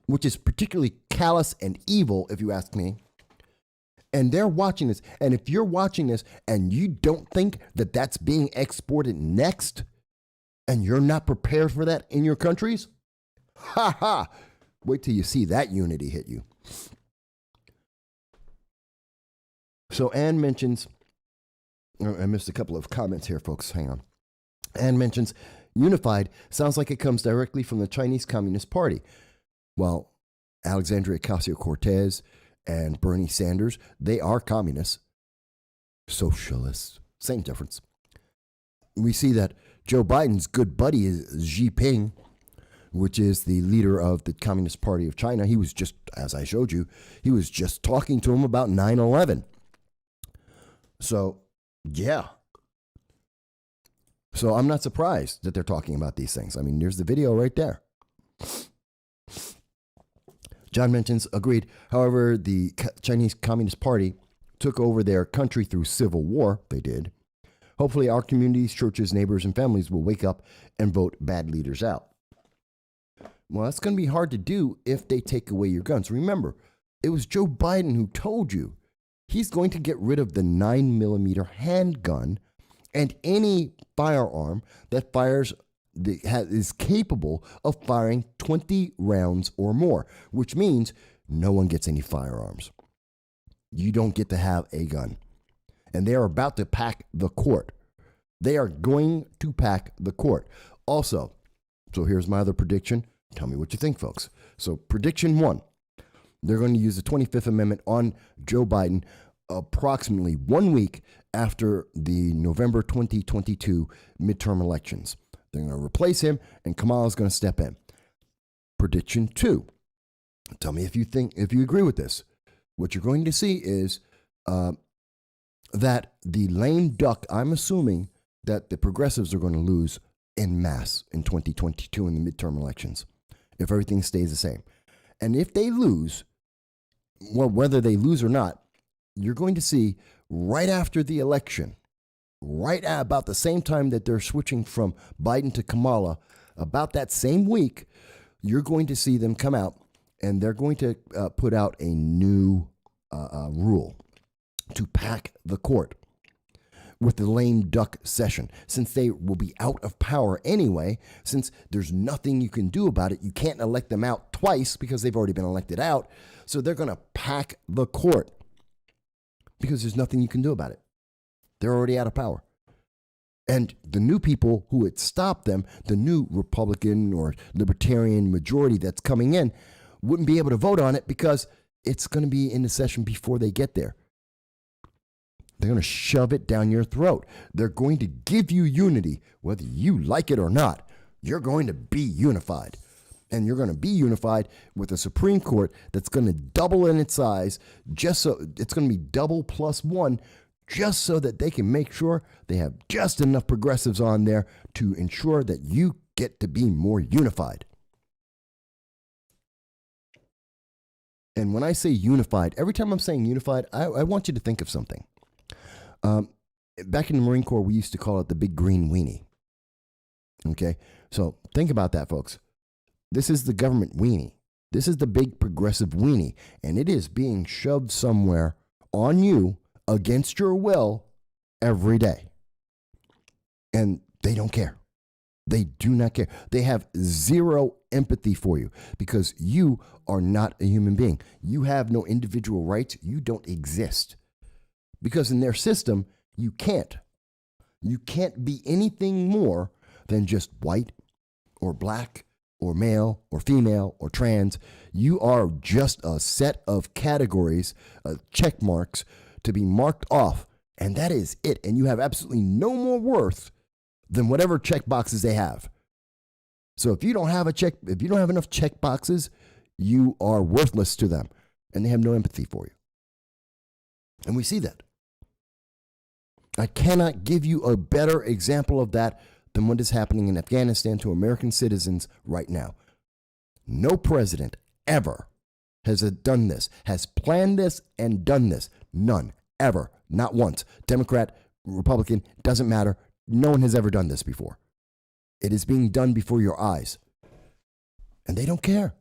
which is particularly callous and evil, if you ask me. And they're watching this. And if you're watching this and you don't think that that's being exported next, and you're not prepared for that in your countries, ha ha, wait till you see that unity hit you. So Ann mentions, I missed a couple of comments here, folks. Hang on. Ann mentions, unified sounds like it comes directly from the Chinese Communist Party. Well, Alexandria Ocasio-Cortez and Bernie Sanders, they are communists, socialists, same difference. We see that Joe Biden's good buddy is Xi Jinping, which is the leader of the Communist Party of China. He was just, as I showed you, he was just talking to him about 9/11. So, yeah. So I'm not surprised that they're talking about these things. I mean, there's the video right there. John mentions, agreed. However, the Chinese Communist Party took over their country through civil war. They did. Hopefully our communities, churches, neighbors, and families will wake up and vote bad leaders out. Well, that's going to be hard to do if they take away your guns. Remember, it was Joe Biden who told you he's going to get rid of the 9mm handgun and any firearm that is capable of firing 20 rounds or more, which means no one gets any firearms. You don't get to have a gun. And they are about to pack the court. They are going to pack the court. Also, so here's my other prediction. Tell me what you think, folks. So prediction 1, they're going to use the 25th Amendment on Joe Biden approximately 1 week after the November 2022 midterm elections. They're going to replace him, and Kamala is going to step in. Prediction 2. Tell me if you agree with this. What you're going to see is that the lame duck, I'm assuming that the progressives are going to lose en masse in 2022 in the midterm elections, if everything stays the same. And if they lose, well, whether they lose or not, you're going to see right after the election, right at about the same time that they're switching from Biden to Kamala, about that same week, you're going to see them come out and they're going to put out a new rule to pack the court with the lame duck session. Since they will be out of power anyway, since there's nothing you can do about it, you can't elect them out twice because they've already been elected out. So they're going to pack the court because there's nothing you can do about it. They're already out of power. And the new people who would stop them, the new Republican or Libertarian majority that's coming in, wouldn't be able to vote on it because it's going to be in the session before they get there. They're going to shove it down your throat. They're going to give you unity, whether you like it or not. You're going to be unified. And you're going to be unified with a Supreme Court that's going to double in its size, just so it's going to be double plus one, just so that they can make sure they have just enough progressives on there to ensure that you get to be more unified. And when I say unified, every time I'm saying unified, I want you to think of something. Back in the Marine Corps, we used to call it the big green weenie. Okay, so think about that, folks. This is the government weenie. This is the big progressive weenie, and it is being shoved somewhere on you against your will every day. And they don't care. They do not care. They have zero empathy for you because you are not a human being. You have no individual rights. You don't exist. Because in their system, you can't. You can't be anything more than just white or black or male or female or trans. You are just a set of categories, check marks to be marked off, and that is it. And you have absolutely no more worth than whatever check boxes they have. So if you don't have enough check boxes, you are worthless to them, and they have no empathy for you. And we see that. I cannot give you a better example of that than what is happening in Afghanistan to American citizens right now. No president ever has done this, has planned this and done this. None, ever, not once. Democrat, Republican, doesn't matter. No one has ever done this before. It is being done before your eyes. And they don't care.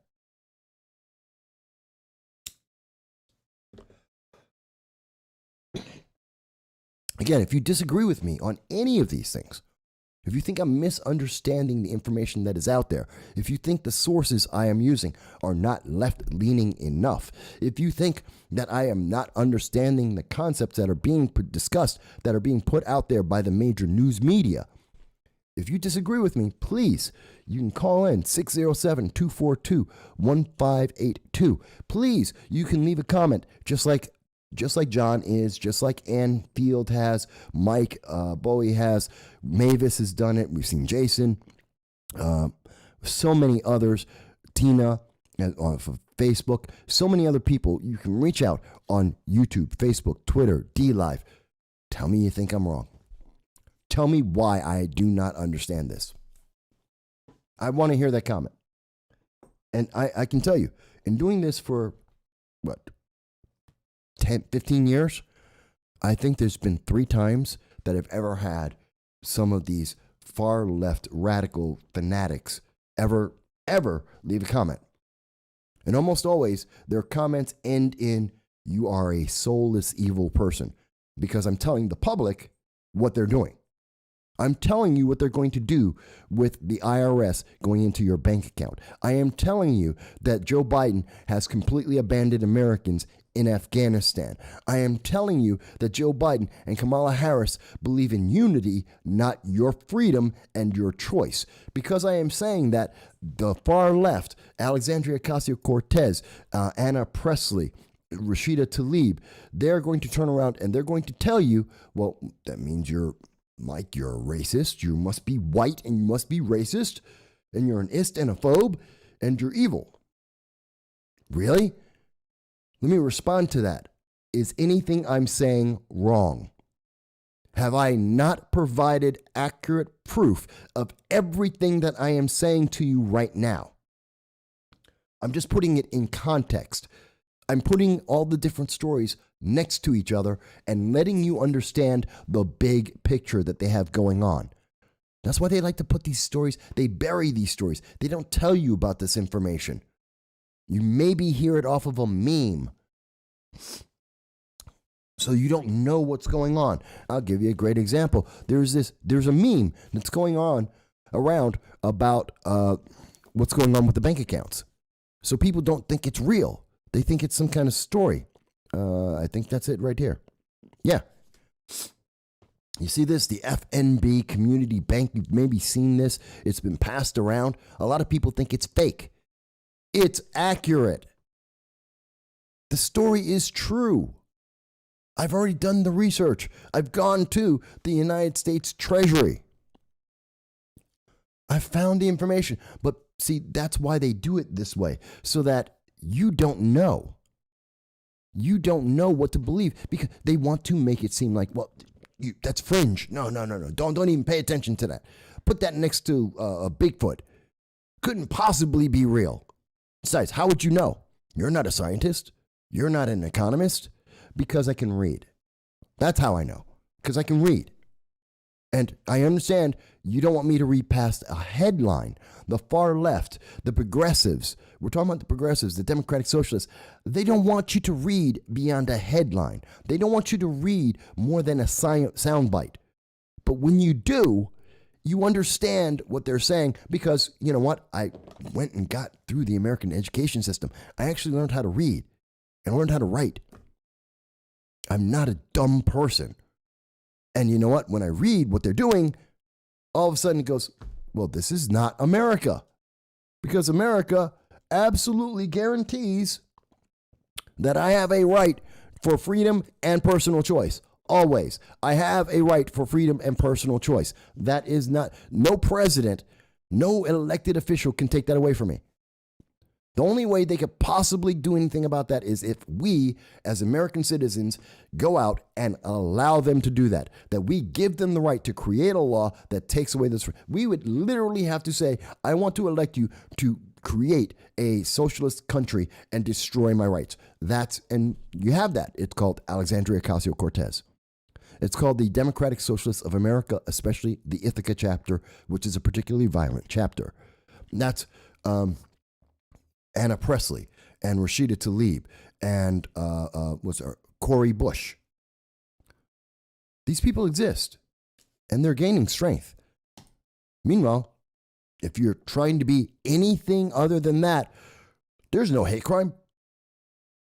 Again, if you disagree with me on any of these things, if you think I'm misunderstanding the information that is out there, if you think the sources I am using are not left-leaning enough, if you think that I am not understanding the concepts that are being discussed, that are being put out there by the major news media, if you disagree with me, please, you can call in 607-242-1582. Please, you can leave a comment just like John is, just like Ann Field has, Mike Bowie has, Mavis has done it. We've seen Jason, so many others, Tina on Facebook, so many other people. You can reach out on YouTube, Facebook, Twitter, DLive. Tell me you think I'm wrong. Tell me why I do not understand this. I want to hear that comment. And I can tell you, in doing this for, 10, 15 years, I think there's been 3 times that I've ever had some of these far left radical fanatics ever leave a comment. And almost always their comments end in, "You are a soulless evil person," because I'm telling the public what they're doing. I'm telling you what they're going to do with the IRS going into your bank account. I am telling you that Joe Biden has completely abandoned Americans in Afghanistan. I am telling you that Joe Biden and Kamala Harris believe in unity, not your freedom and your choice. Because I am saying that the far left, Alexandria Ocasio-Cortez, Anna Presley, Rashida Tlaib, they're going to turn around and they're going to tell you, well, that means you're a racist. You must be white and you must be racist. And you're an ist and a phobe and you're evil. Really? Let me respond to that. Is anything I'm saying wrong? Have I not provided accurate proof of everything that I am saying to you right now? I'm just putting it in context. I'm putting all the different stories next to each other and letting you understand the big picture that they have going on. That's why they like to put these stories, they bury these stories. They don't tell you about this information. You maybe hear it off of a meme. So you don't know what's going on. I'll give you a great example. There's a meme that's going on around about what's going on with the bank accounts. So people don't think it's real. They think it's some kind of story. I think that's it right here. Yeah. You see this? The FNB Community Bank. You've maybe seen this. It's been passed around. A lot of people think it's fake. It's accurate. The story is true. I've already done the research. I've gone to the United States Treasury. I found the information. But see, that's why they do it this way, so that you don't know. You don't know what to believe because they want to make it seem like, well, that's fringe. No. Don't even pay attention to that. Put that next to a Bigfoot. Couldn't possibly be real. Besides, how would you know? You're not a scientist. You're not an economist. Because I can read. That's how I know. Because I can read. And I understand you don't want me to read past a headline. The far left, the progressives, we're talking about the progressives, the democratic socialists, they don't want you to read beyond a headline. They don't want you to read more than a soundbite. But when you do, you understand what they're saying because, you know what? I went and got through the American education system. I actually learned how to read and learned how to write. I'm not a dumb person. And you know what? When I read what they're doing, all of a sudden it goes, well, this is not America. Because America absolutely guarantees that I have a right for freedom and personal choice. Always. I have a right for freedom and personal choice. That is not, no president, no elected official can take that away from me. The only way they could possibly do anything about that is if we, as American citizens, go out and allow them to do that. That we give them the right to create a law that takes away this. We would literally have to say, I want to elect you to create a socialist country and destroy my rights. And you have that. It's called Alexandria Ocasio-Cortez. It's called the Democratic Socialists of America, especially the Ithaca chapter, which is a particularly violent chapter. That's Anna Presley and Rashida Tlaib and Cori Bush. These people exist, and they're gaining strength. Meanwhile, if you're trying to be anything other than that, there's no hate crime.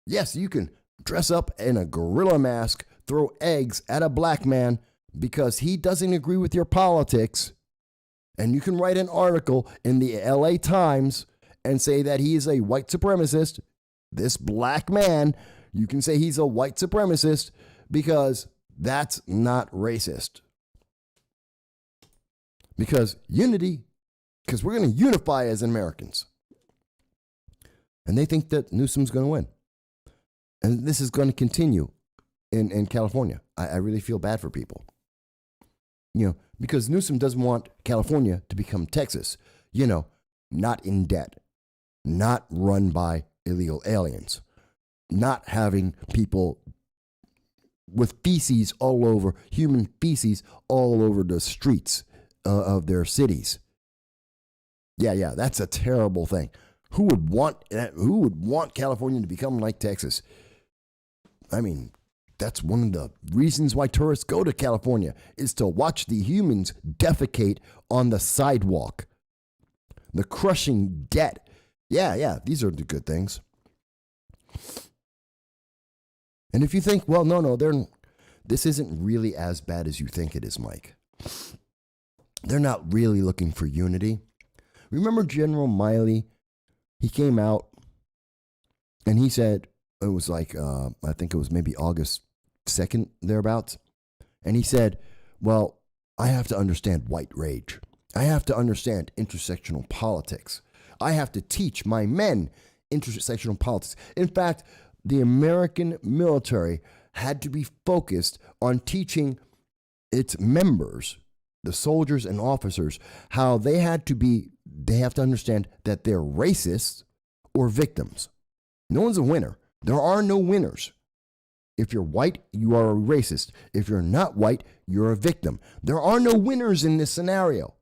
Yes, you can dress up in a gorilla mask, throw eggs at a black man because he doesn't agree with your politics, and you can write an article in the LA Times and say that he is a white supremacist. This black man, you can say he's a white supremacist because that's not racist. Because we're going to unify as Americans. And they think that Newsom's going to win. And this is going to continue in California. I really feel bad for people. Because Newsom doesn't want California to become Texas. Not in debt. Not run by illegal aliens. Not having people with feces all over, human feces all over the streets of their cities. Yeah, that's a terrible thing. Who would want California to become like Texas? I mean, that's one of the reasons why tourists go to California is to watch the humans defecate on the sidewalk. The crushing debt. Yeah, these are the good things. And if you think, well, no, this isn't really as bad as you think it is, Mike. They're not really looking for unity. Remember General Miley? He came out and he said, it was like, I think it was maybe August 2nd, thereabouts. And he said, well, I have to understand white rage. I have to understand intersectional politics. I have to teach my men intersectional politics. In fact, the American military had to be focused on teaching its members, the soldiers and officers, how they have to understand that they're racists or victims. No one's a winner. There are no winners. If you're white, you are a racist. If you're not white, you're a victim. There are no winners in this scenario.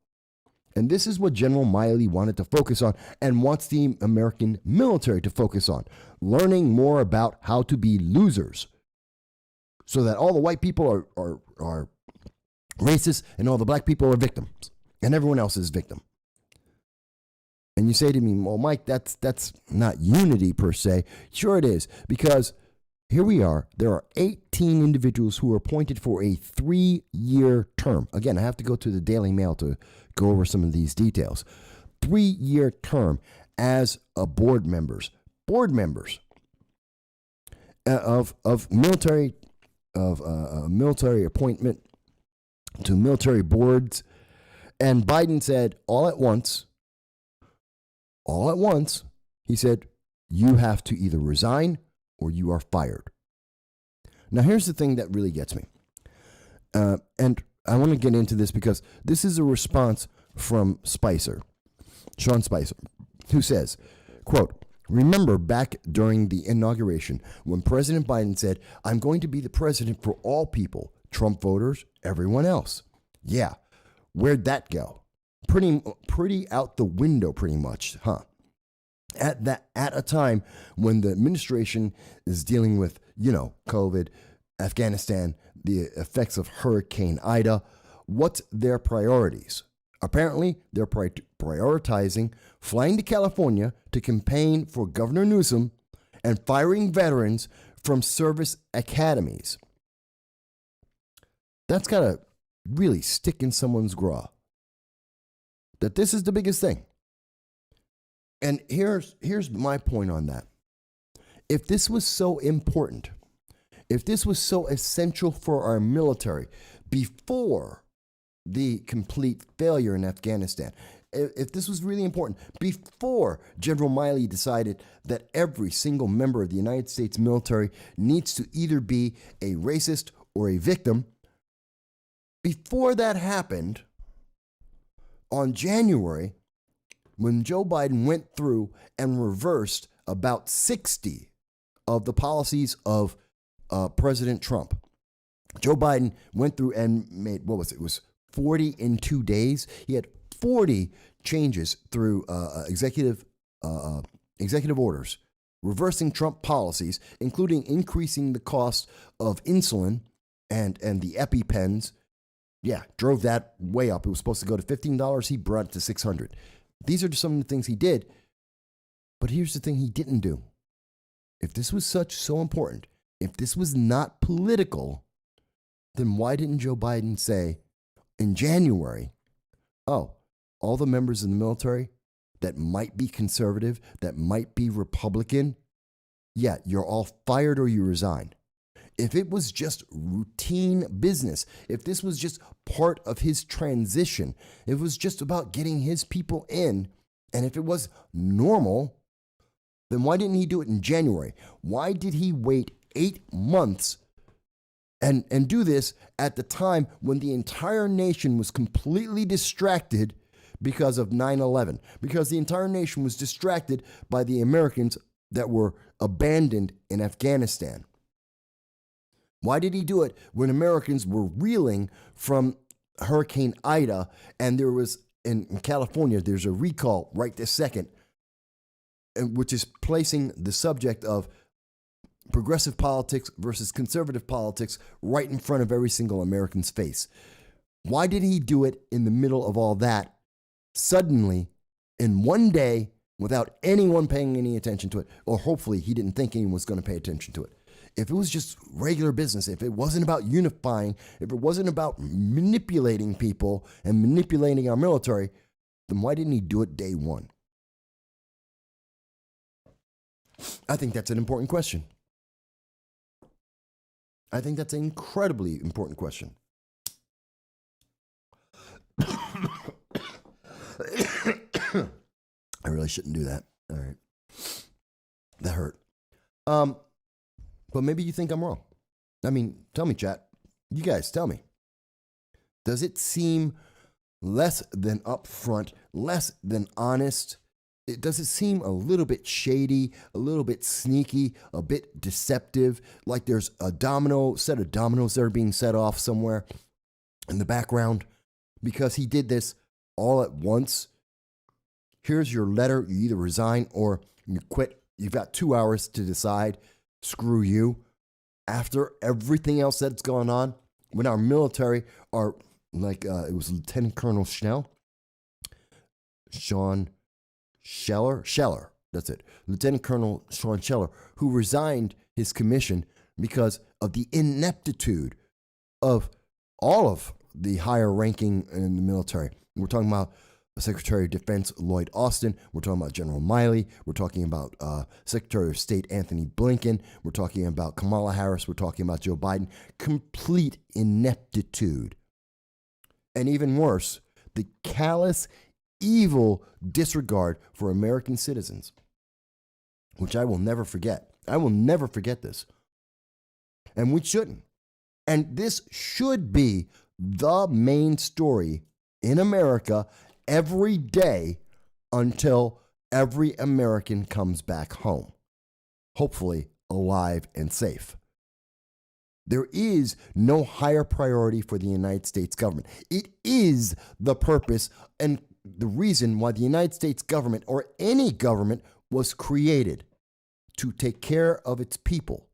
And this is what General Miley wanted to focus on and wants the American military to focus on. Learning more about how to be losers. So that all the white people are racist and all the black people are victims. And everyone else is victim. And you say to me, well, Mike, that's not unity per se. Sure it is. Because here we are. There are 18 individuals who are appointed for a 3-year term. Again, I have to go to the Daily Mail to go over some of these details. 3-year term as a board members of military military appointment to military boards And Biden said all at once, he said, you have to either resign or you are fired. Now, here's the thing that really gets me. And I want to get into this because this is a response from Sean Spicer, who says, quote, remember back during the inauguration when President Biden said, I'm going to be the president for all people, Trump voters, everyone else. Yeah. Where'd that go? Pretty out the window, pretty much, huh? At a time when the administration is dealing with, COVID, Afghanistan, the effects of Hurricane Ida, what's their priorities? Apparently, they're prioritizing flying to California to campaign for Governor Newsom and firing veterans from service academies. That's got to really stick in someone's craw. That this is the biggest thing. And here's my point on that. If this was so important, if this was so essential for our military before the complete failure in Afghanistan, if this was really important before General Milley decided that every single member of the United States military needs to either be a racist or a victim, before that happened, on January, when Joe Biden went through and reversed about 60 of the policies of President Trump, Joe Biden went through and made, it was 40 in 2 days. He had 40 changes through executive orders, reversing Trump policies, including increasing the cost of insulin and the EpiPens. Yeah, drove that way up. It was supposed to go to $15. He brought it to $600. These are just some of the things he did. But here's the thing he didn't do. If this was so important, if this was not political, then why didn't Joe Biden say in January, oh, all the members of the military that might be conservative, that might be Republican, yeah, you're all fired or you resign. If it was just routine business, if this was just part of his transition, if it was just about getting his people in, and if it was normal, then why didn't he do it in January? Why did he wait 8 months and do this at the time when the entire nation was completely distracted because of 9/11? Because the entire nation was distracted by the Americans that were abandoned in Afghanistan. Why did he do it when Americans were reeling from Hurricane Ida and there was, in California, there's a recall right this second, which is placing the subject of progressive politics versus conservative politics right in front of every single American's face? Why did he do it in the middle of all that, suddenly, in one day, without anyone paying any attention to it? Or hopefully he didn't think anyone was going to pay attention to it. If it was just regular business, if it wasn't about unifying, if it wasn't about manipulating people and manipulating our military, then why didn't he do it day one? I think that's an important question. I think that's an incredibly important question. I really shouldn't do that. All right. That hurt. But maybe you think I'm wrong. I mean, tell me, chat. You guys, tell me. Does it seem less than upfront, less than honest? Does it seem a little bit shady, a little bit sneaky, a bit deceptive, like there's a set of dominoes that are being set off somewhere in the background? Because he did this all at once. Here's your letter. You either resign or you quit. You've got 2 hours to decide. Screw you. After everything else that's gone on, when our military are like, it was Lieutenant Colonel Sean Scheller, that's it. Lieutenant Colonel Sean Scheller, who resigned his commission because of the ineptitude of all of the higher ranking in the military. We're talking about Secretary of Defense Lloyd Austin. We're talking about General Milley. We're talking about Secretary of State Anthony Blinken. We're talking about Kamala Harris. We're talking about Joe Biden. Complete ineptitude. And even worse, the callous, evil disregard for American citizens, which I will never forget. I will never forget this. And we shouldn't. And this should be the main story in America every day until every American comes back home, hopefully alive and safe. There is no higher priority for the United States government. It is the purpose and the reason why the United States government or any government was created, to take care of its people.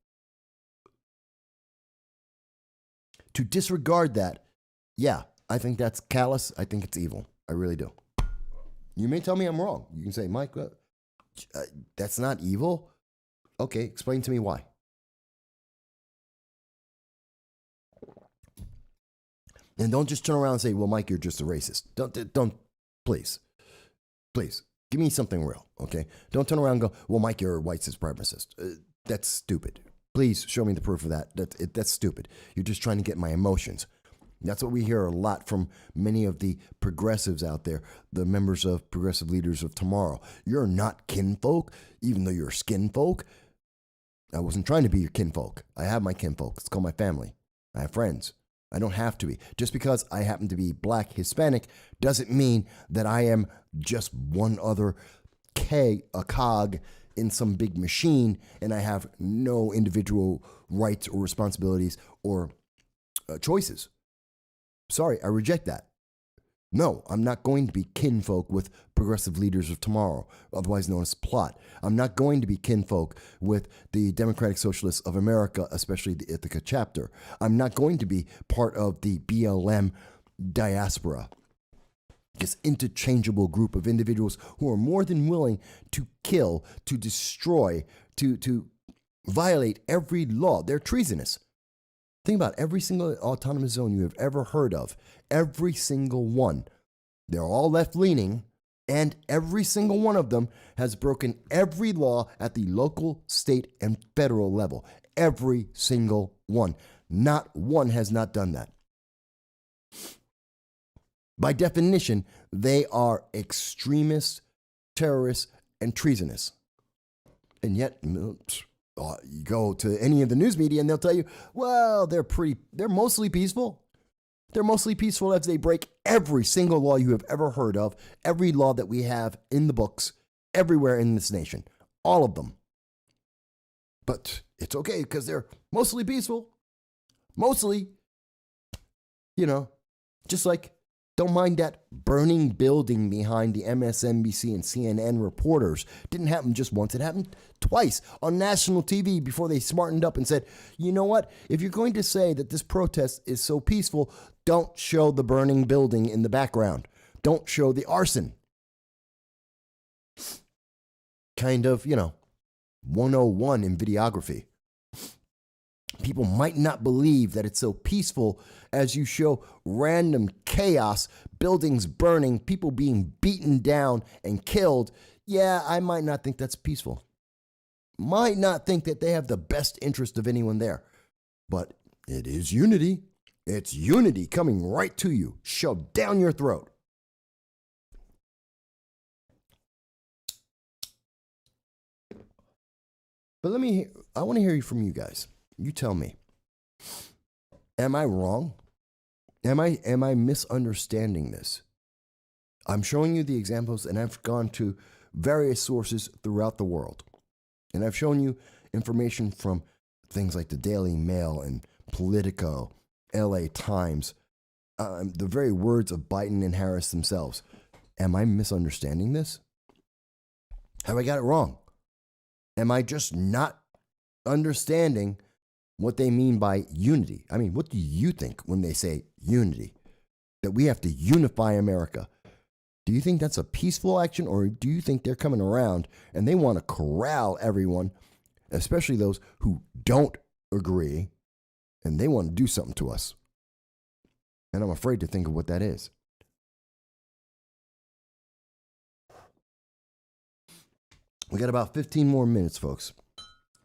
To disregard that, yeah, I think that's callous. I think it's evil. I really do. You may tell me I'm wrong. You can say, Mike, that's not evil. Okay, explain to me why. And don't just turn around and say, well, Mike, you're just a racist. Don't, please, give me something real, okay? Don't turn around and go, well, Mike, you're a white supremacist. That's stupid. Please show me the proof of that. That's stupid. You're just trying to get my emotions. That's what we hear a lot from many of the progressives out there, the members of Progressive Leaders of Tomorrow. You're not kinfolk, even though you're skinfolk. I wasn't trying to be your kinfolk. I have my kinfolk. It's called my family. I have friends. I don't have to be. Just because I happen to be black, Hispanic, doesn't mean that I am just one other a cog in some big machine and I have no individual rights or responsibilities or choices. Sorry, I reject that. No, I'm not going to be kinfolk with Progressive Leaders of Tomorrow, otherwise known as PLOT. I'm not going to be kinfolk with the Democratic Socialists of America, especially the Ithaca chapter. I'm not going to be part of the BLM diaspora, this interchangeable group of individuals who are more than willing to kill, to destroy, to violate every law. They're treasonous. Think about every single autonomous zone you have ever heard of. Every single one. They're all left-leaning, and every single one of them has broken every law at the local, state, and federal level. Every single one. Not one has not done that. By definition, they are extremists, terrorists, and treasonous. And yet, you go to any of the news media and they'll tell you, well, they're mostly peaceful. They're mostly peaceful as they break every single law you have ever heard of, every law that we have in the books, everywhere in this nation, all of them. But it's okay because they're mostly peaceful. Mostly, just like, don't mind that burning building behind the MSNBC and CNN reporters. Didn't happen just once. It happened twice on national TV before they smartened up and said, you know what? If you're going to say that this protest is so peaceful, don't show the burning building in the background. Don't show the arson. Kind of, 101 in videography. People might not believe that it's so peaceful as you show random chaos, buildings burning, people being beaten down and killed. Yeah, I might not think that's peaceful. Might not think that they have the best interest of anyone there. But it is unity. It's unity coming right to you, shoved down your throat. But I want to hear from you guys. You tell me, am I wrong? Am I misunderstanding this? I'm showing you the examples, and I've gone to various sources throughout the world. And I've shown you information from things like the Daily Mail and Politico, LA Times, the very words of Biden and Harris themselves. Am I misunderstanding this? Have I got it wrong? Am I just not understanding what they mean by unity? I mean, what do you think when they say unity? That we have to unify America. Do you think that's a peaceful action, or do you think they're coming around and they want to corral everyone, especially those who don't agree, and they want to do something to us? And I'm afraid to think of what that is. We got about 15 more minutes, folks,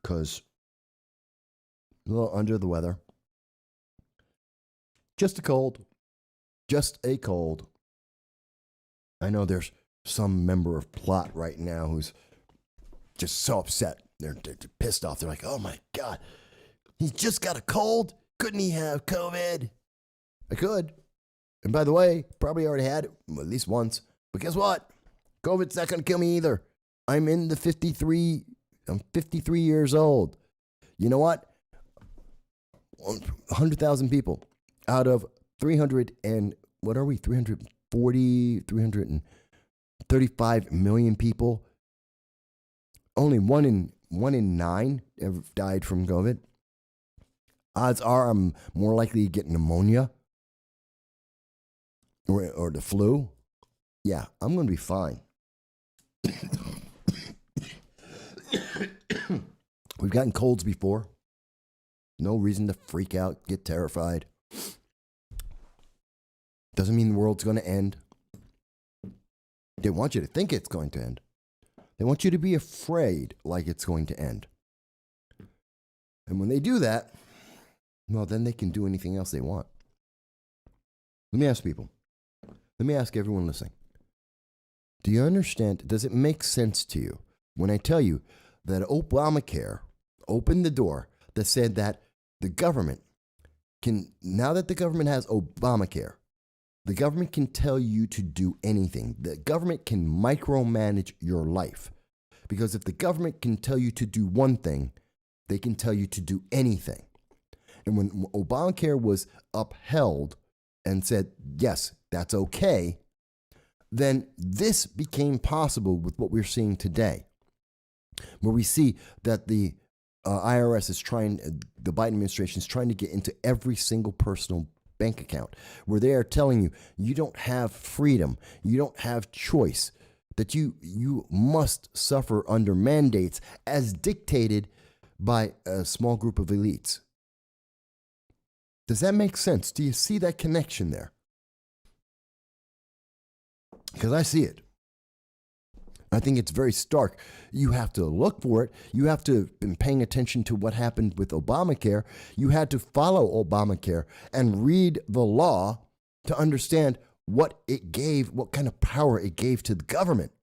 because a little under the weather. Just a cold. I know there's some member of Plot right now who's just so upset. They're pissed off. They're like, oh my God, he's just got a cold. Couldn't he have COVID? I could. And by the way, probably already had it at least once. But guess what? COVID's not going to kill me either. I'm 53 years old. You know what? 100,000 people out of 300 and what are we? 335 million people. Only one in 9 ever died from COVID. Odds are I'm more likely to get pneumonia or the flu. Yeah, I'm going to be fine. We've gotten colds before. No reason to freak out, get terrified. Doesn't mean the world's going to end. They want you to think it's going to end. They want you to be afraid like it's going to end. And when they do that, well, then they can do anything else they want. Let me ask people. Let me ask everyone listening. Do you understand? Does it make sense to you when I tell you that Obamacare opened the door that said that the government can, now that the government has Obamacare, the government can tell you to do anything. The government can micromanage your life. Because if the government can tell you to do one thing, they can tell you to do anything. And when Obamacare was upheld and said, yes, that's okay, then this became possible with what we're seeing today, where we see that the IRS is trying, the Biden administration is trying to get into every single personal bank account, where they are telling you, you don't have freedom, you don't have choice, that you must suffer under mandates as dictated by a small group of elites. Does that make sense? Do you see that connection there? Because I see it. I think it's very stark. You have to look for it. You have to have been paying attention to what happened with Obamacare. You had to follow Obamacare and read the law to understand what it gave, what kind of power it gave to the government.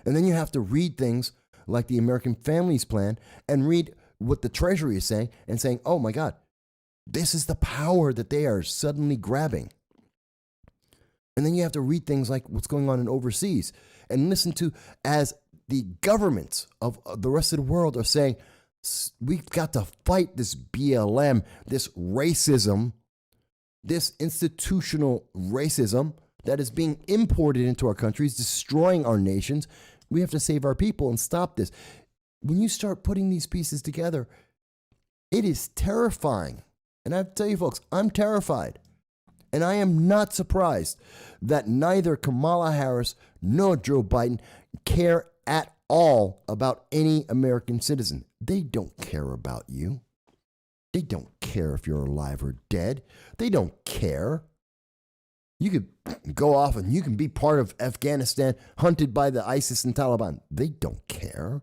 And then you have to read things like the American Families Plan and read what the Treasury is saying and saying, oh my God, this is the power that they are suddenly grabbing. And then you have to read things like what's going on in overseas and listen to as the governments of the rest of the world are saying, we've got to fight this BLM, this racism, this institutional racism that is being imported into our countries, destroying our nations. We have to save our people and stop this. When you start putting these pieces together, it is terrifying. And I have to tell you, folks, I'm terrified. And I am not surprised that neither Kamala Harris nor Joe Biden care at all about any American citizen. They don't care about you. They don't care if you're alive or dead. They don't care. You could go off and you can be part of Afghanistan, hunted by the ISIS and Taliban. They don't care.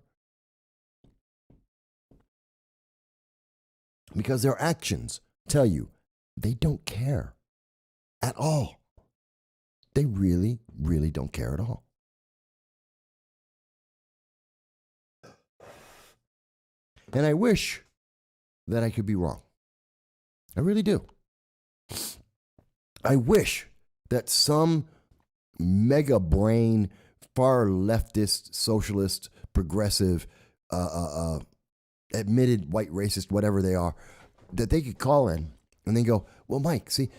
Because their actions tell you they don't care at all. They really, really don't care at all. And I wish that I could be wrong. I really do. I wish that some mega brain, far leftist, socialist, progressive, admitted white racist, whatever they are, that they could call in and then go, well, Mike, see,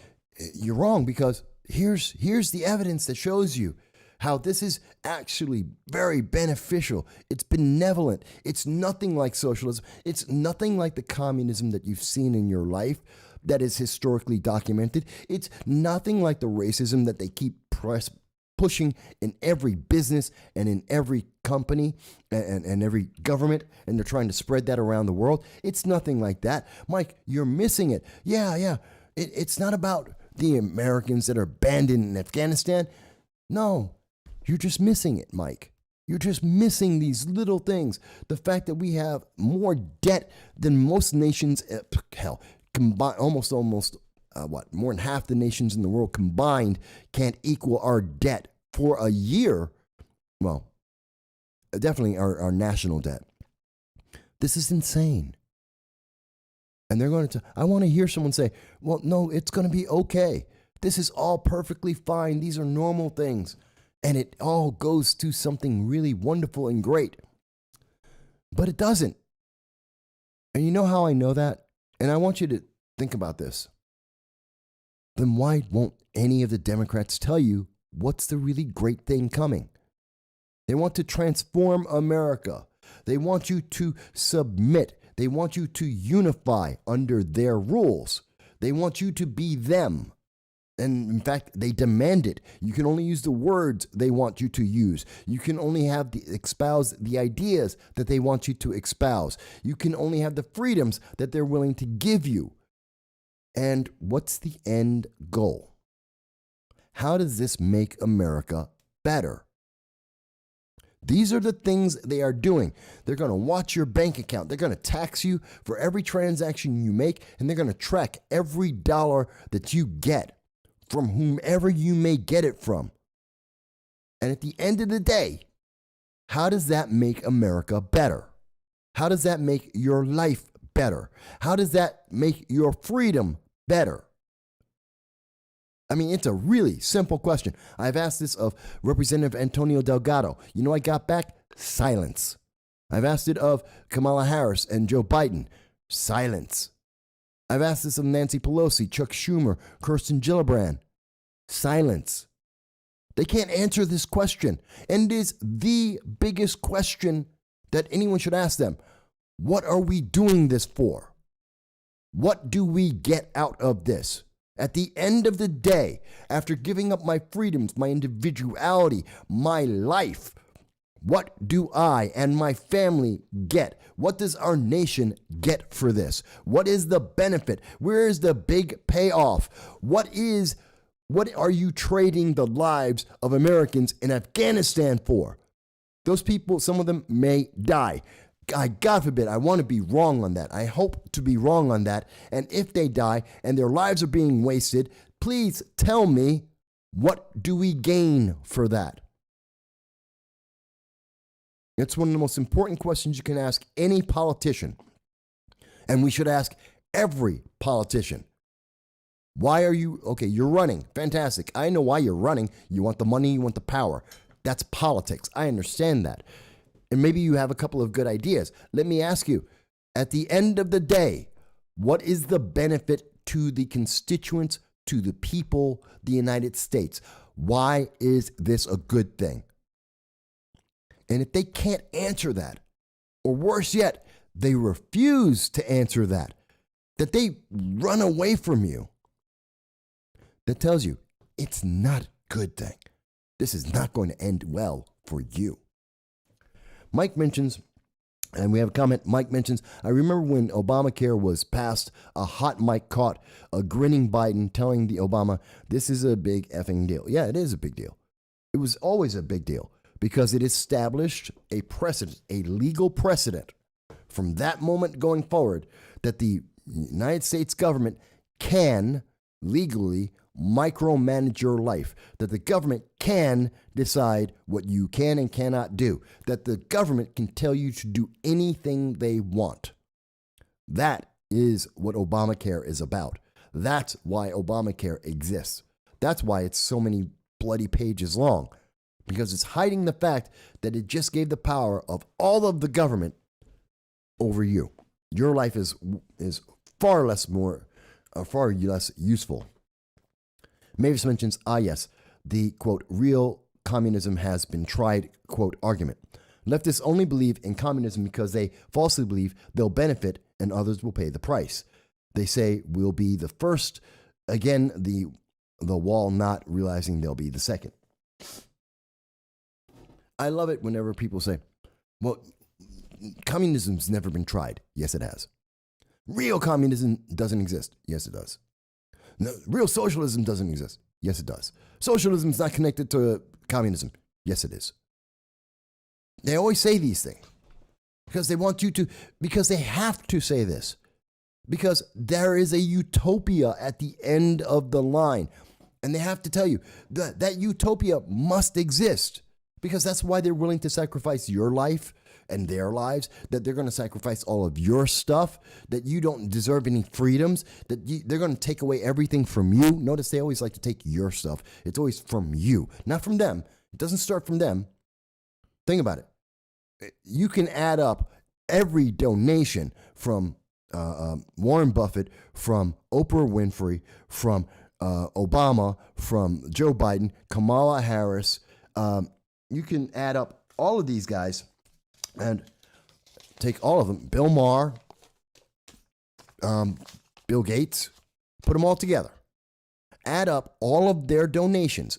you're wrong because here's the evidence that shows you how this is actually very beneficial. It's benevolent. It's nothing like socialism. It's nothing like the communism that you've seen in your life that is historically documented. It's nothing like the racism that they keep pushing in every business and in every company and every government, and they're trying to spread that around the world. It's nothing like that. Mike, you're missing it. Yeah. It's not about the Americans that are abandoned in Afghanistan. No, you're just missing it, Mike. You're just missing these little things. The fact that we have more debt than most nations, combined, almost more than half the nations in the world combined can't equal our debt for a year, well, definitely our national debt. This is insane. And they're going to, I want to hear someone say, well, no, it's going to be okay. This is all perfectly fine. These are normal things. And it all goes to something really wonderful and great. But it doesn't. And you know how I know that? And I want you to think about this. Then why won't any of the Democrats tell you what's the really great thing coming? They want to transform America. They want you to submit. They want you to unify under their rules. They want you to be them. And in fact, they demand it. You can only use the words they want you to use. You can only espouse the ideas that they want you to espouse. You can only have the freedoms that they're willing to give you. And what's the end goal? How does this make America better? These are the things they are doing. They're going to watch your bank account. They're going to tax you for every transaction you make, and they're going to track every dollar that you get from whomever you may get it from. And at the end of the day, how does that make America better? How does that make your life better? How does that make your freedom better? I mean, it's a really simple question. I've asked this of Representative Antonio Delgado. You know, I got back silence. I've asked it of Kamala Harris and Joe Biden. Silence. I've asked this of Nancy Pelosi, Chuck Schumer, Kirsten Gillibrand. Silence. They can't answer this question. And it is the biggest question that anyone should ask them. What are we doing this for? What do we get out of this? At the end of the day, after giving up my freedoms, my individuality, my life, what do I and my family get? What does our nation get for this? What is the benefit? Where is the big payoff? What are you trading the lives of Americans in Afghanistan for? Those people, some of them may die. God forbid, I want to be wrong on that. I hope to be wrong on that. And if they die and their lives are being wasted, please tell me, what do we gain for that? It's one of the most important questions you can ask any politician. And we should ask every politician. Why are you, okay, you're running. Fantastic. I know why you're running. You want the money, you want the power. That's politics. I understand that. And maybe you have a couple of good ideas. Let me ask you, at the end of the day, what is the benefit to the constituents, to the people, the United States? Why is this a good thing? And if they can't answer that, or worse yet, they refuse to answer that they run away from you, that tells you it's not a good thing. This is not going to end well for you. Mike mentions, and we have a comment, Mike mentions, I remember when Obamacare was passed, a hot mic caught a grinning Biden telling the Obama, this is a big effing deal. Yeah, it is a big deal. It was always a big deal because it established a precedent, a legal precedent from that moment going forward that the United States government can legally micromanage your life, that the government can decide what you can and cannot do, that the government can tell you to do anything they want. That is what Obamacare is about. That's why Obamacare exists. That's why it's so many bloody pages long, because it's hiding the fact that it just gave the power of all of the government over you. Your life is far less useful. Mavis mentions, yes, the, quote, real communism has been tried, quote, argument. Leftists only believe in communism because they falsely believe they'll benefit and others will pay the price. They say we'll be the first, again, the wall not realizing they'll be the second. I love it whenever people say, well, communism's never been tried. Yes, it has. Real communism doesn't exist. Yes, it does. No, real socialism doesn't exist. Yes, it does. Socialism is not connected to communism. Yes, it is. They always say these things because they want you to, because they have to say this, because there is a utopia at the end of the line. And they have to tell you that utopia must exist, because that's why they're willing to sacrifice your life and their lives, that they're going to sacrifice all of your stuff, that you don't deserve any freedoms, that they're going to take away everything from you. Notice they always like to take your stuff. It's always from you, not from them. It doesn't start from them. Think about it. You can add up every donation from Warren Buffett, from Oprah Winfrey, from Obama, from Joe Biden, Kamala Harris. You can add up all of these guys and take all of them. Bill Maher, Bill Gates, put them all together. Add up all of their donations.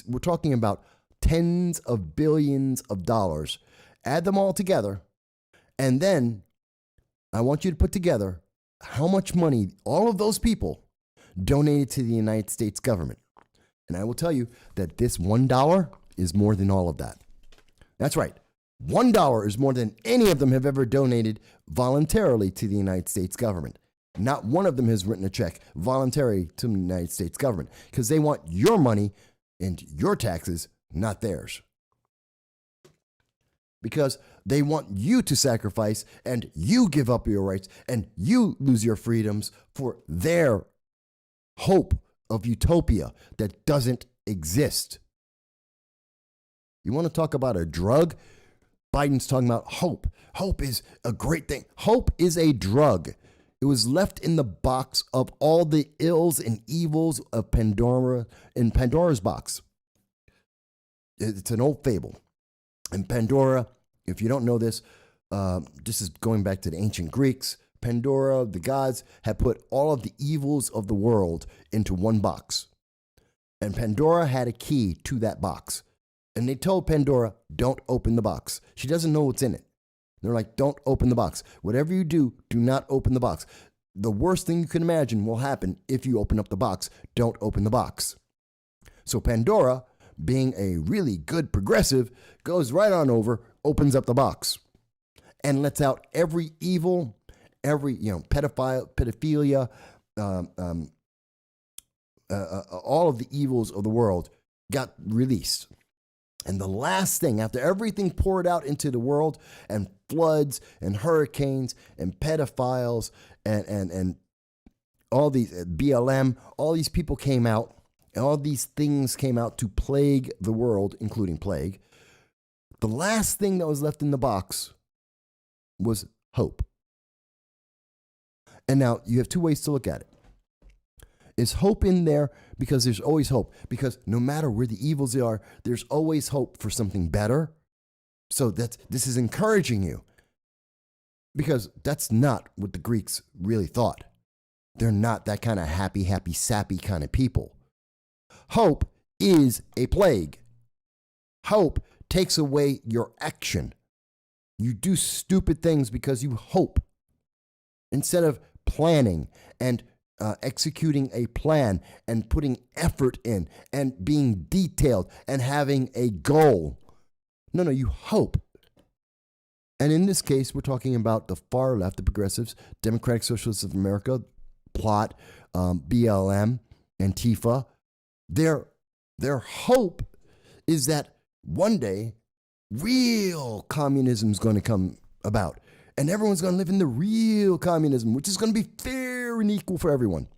We're talking about tens of billions of dollars. Add them all together. And then I want you to put together how much money all of those people donated to the United States government. And I will tell you that this $1 is more than all of that. That's right. $1 is more than any of them have ever donated voluntarily to the United States government. Not one of them has written a check voluntarily to the United States government, because they want your money and your taxes, not theirs. Because they want you to sacrifice and you give up your rights and you lose your freedoms for their hope of utopia that doesn't exist. You want to talk about a drug? Biden's talking about hope. Hope is a great thing. Hope is a drug. It was left in the box of all the ills and evils of Pandora, in Pandora's box. It's an old fable. And Pandora, if you don't know this, this is going back to the ancient Greeks. Pandora, the gods, had put all of the evils of the world into one box. And Pandora had a key to that box. And they told Pandora, don't open the box. She doesn't know what's in it. They're like, don't open the box. Whatever you do, do not open the box. The worst thing you can imagine will happen if you open up the box. Don't open the box. So Pandora, being a really good progressive, goes right on over, opens up the box, and lets out every evil, every pedophilia, all of the evils of the world got released. And the last thing, after everything poured out into the world, and floods and hurricanes and pedophiles and all these BLM, all these people came out, and all these things came out to plague the world, including plague. The last thing that was left in the box was hope. And now you have two ways to look at it. Is hope in there? Because there's always hope. Because no matter where the evils are, there's always hope for something better. So this is encouraging you. Because that's not what the Greeks really thought. They're not that kind of happy, sappy kind of people. Hope is a plague. Hope takes away your action. You do stupid things because you hope. Instead of planning and executing a plan and putting effort in and being detailed and having a goal. No, you hope. And in this case, we're talking about the far left, the progressives, Democratic Socialists of America, Plot, BLM, Antifa. Their hope is that one day real communism is going to come about. And everyone's going to live in the real communism, which is going to be fair and equal for everyone.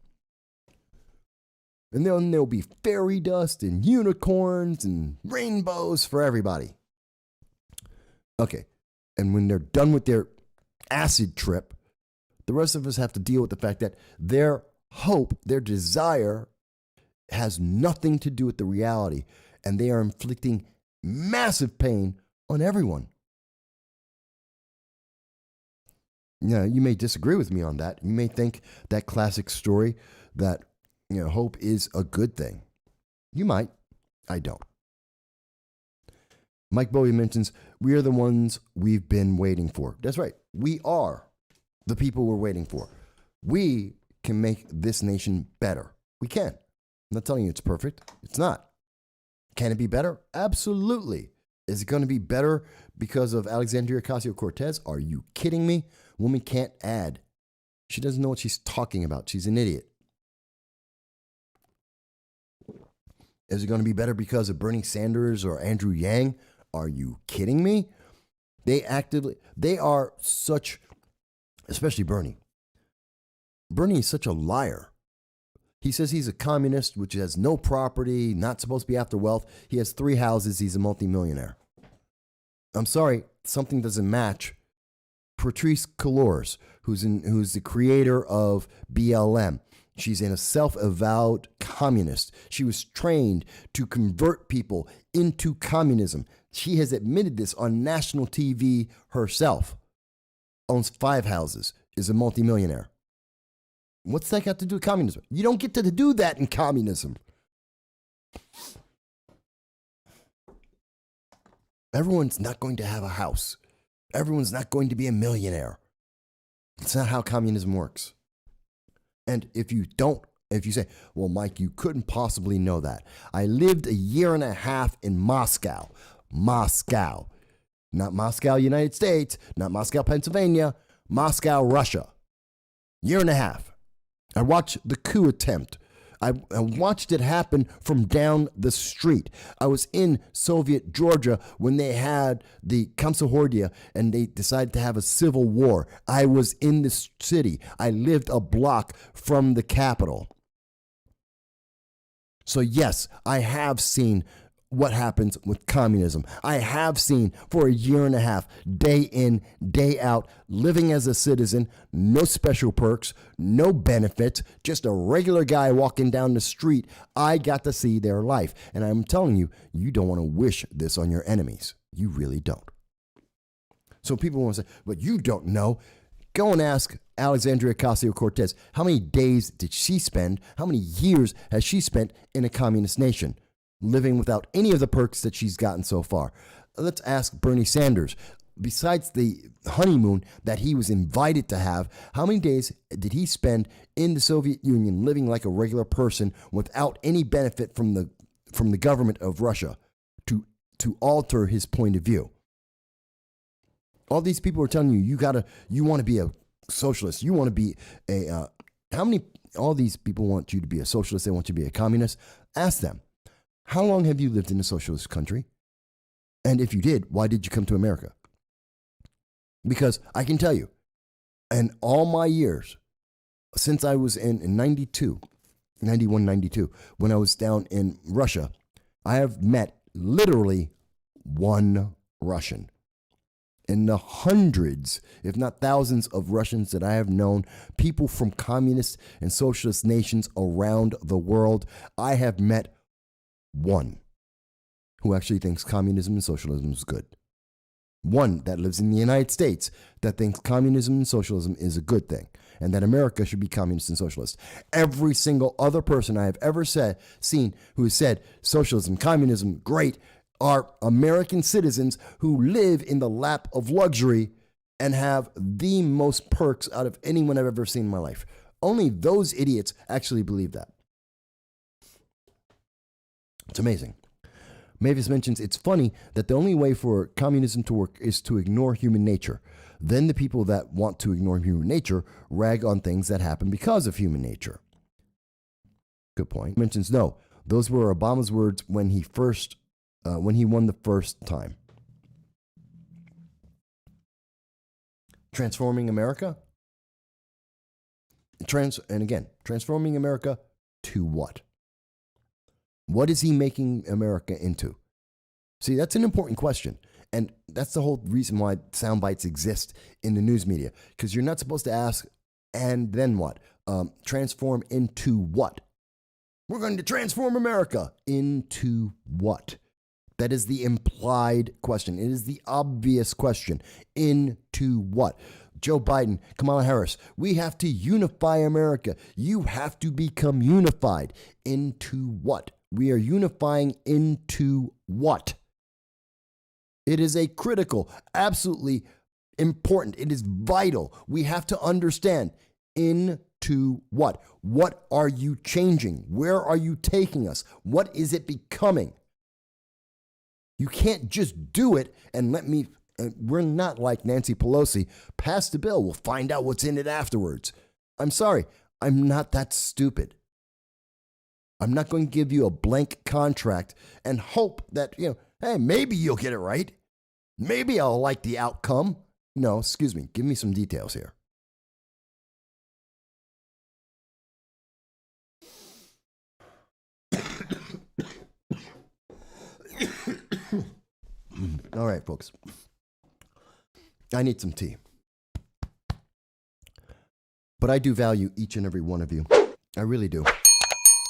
And then there'll be fairy dust and unicorns and rainbows for everybody. Okay. And when they're done with their acid trip, the rest of us have to deal with the fact that their hope, their desire has nothing to do with the reality. And they are inflicting massive pain on everyone. Yeah, you may disagree with me on that. You may think that classic story that, hope is a good thing. You might. I don't. Mike Bowie mentions, we are the ones we've been waiting for. That's right. We are the people we're waiting for. We can make this nation better. We can. I'm not telling you it's perfect. It's not. Can it be better? Absolutely. Is it going to be better because of Alexandria Ocasio-Cortez? Are you kidding me? Woman can't add. She doesn't know what she's talking about. She's an idiot. Is it going to be better because of Bernie Sanders or Andrew Yang? Are you kidding me? They are such, especially Bernie. Bernie is such a liar. He says he's a communist, which has no property, not supposed to be after wealth. He has 3 houses. He's a multimillionaire. I'm sorry, something doesn't match. Patrice Cullors, who's the creator of BLM. She's a self-avowed communist. She was trained to convert people into communism. She has admitted this on national TV herself. Owns 5 houses, is a multimillionaire. What's that got to do with communism? You don't get to do that in communism. Everyone's not going to have a house. Everyone's not going to be a millionaire. It's not how communism works. And if you say, well, Mike, you couldn't possibly know that. I lived a year and a half in Moscow. Moscow. Not Moscow, United States. Not Moscow, Pennsylvania. Moscow, Russia. Year and a half. I watched the coup attempt. I watched it happen from down the street. I was in Soviet Georgia when they had the Komsomolets and they decided to have a civil war. I was in the city. I lived a block from the capital. So yes, I have seen what happens with communism. I have seen for a year and a half, day in, day out, living as a citizen, no special perks, no benefits, just a regular guy walking down the street. I got to see their life. And I'm telling you, you don't want to wish this on your enemies. You really don't. So people want to say, but you don't know. Go and ask Alexandria Ocasio-Cortez, how many days did she spend, how many years has she spent in a communist nation? Living without any of the perks that she's gotten so far. Let's ask Bernie Sanders. Besides the honeymoon that he was invited to have, how many days did he spend in the Soviet Union living like a regular person without any benefit from the government of Russia to alter his point of view? All these people are telling you want to be a socialist. You want to be all these people want you to be a socialist. They want you to be a communist. Ask them. How long have you lived in a socialist country? And if you did, why did you come to America? Because I can tell you, in all my years, since I was in 91, 92, when I was down in Russia, I have met literally one Russian. In the hundreds, if not thousands of Russians that I have known, people from communist and socialist nations around the world, I have met one who actually thinks communism and socialism is good. One that lives in the United States that thinks communism and socialism is a good thing and that America should be communist and socialist. Every single other person I have ever seen who has said socialism, communism, great, are American citizens who live in the lap of luxury and have the most perks out of anyone I've ever seen in my life. Only those idiots actually believe that. It's amazing. Mavis mentions it's funny that the only way for communism to work is to ignore human nature. Then the people that want to ignore human nature rag on things that happen because of human nature. Good point. Mentions no, those were Obama's words when he won the first time. Transforming America? Transforming America to what? What is he making America into? See, that's an important question. And that's the whole reason why soundbites exist in the news media. Because you're not supposed to ask, and then what? Transform into what? We're going to transform America into what? That is the implied question. It is the obvious question. Into what? Joe Biden, Kamala Harris, we have to unify America. You have to become unified. Into what? We are unifying into what? It is a critical, absolutely important. It is vital. We have to understand into what? What are you changing? Where are you taking us? What is it becoming? You can't just do it and we're not like Nancy Pelosi. Pass the bill. We'll find out what's in it afterwards. I'm sorry. I'm not that stupid. I'm not going to give you a blank contract and hope that, hey, maybe you'll get it right. Maybe I'll like the outcome. No, excuse me. Give me some details here. All right, folks. I need some tea. But I do value each and every one of you. I really do.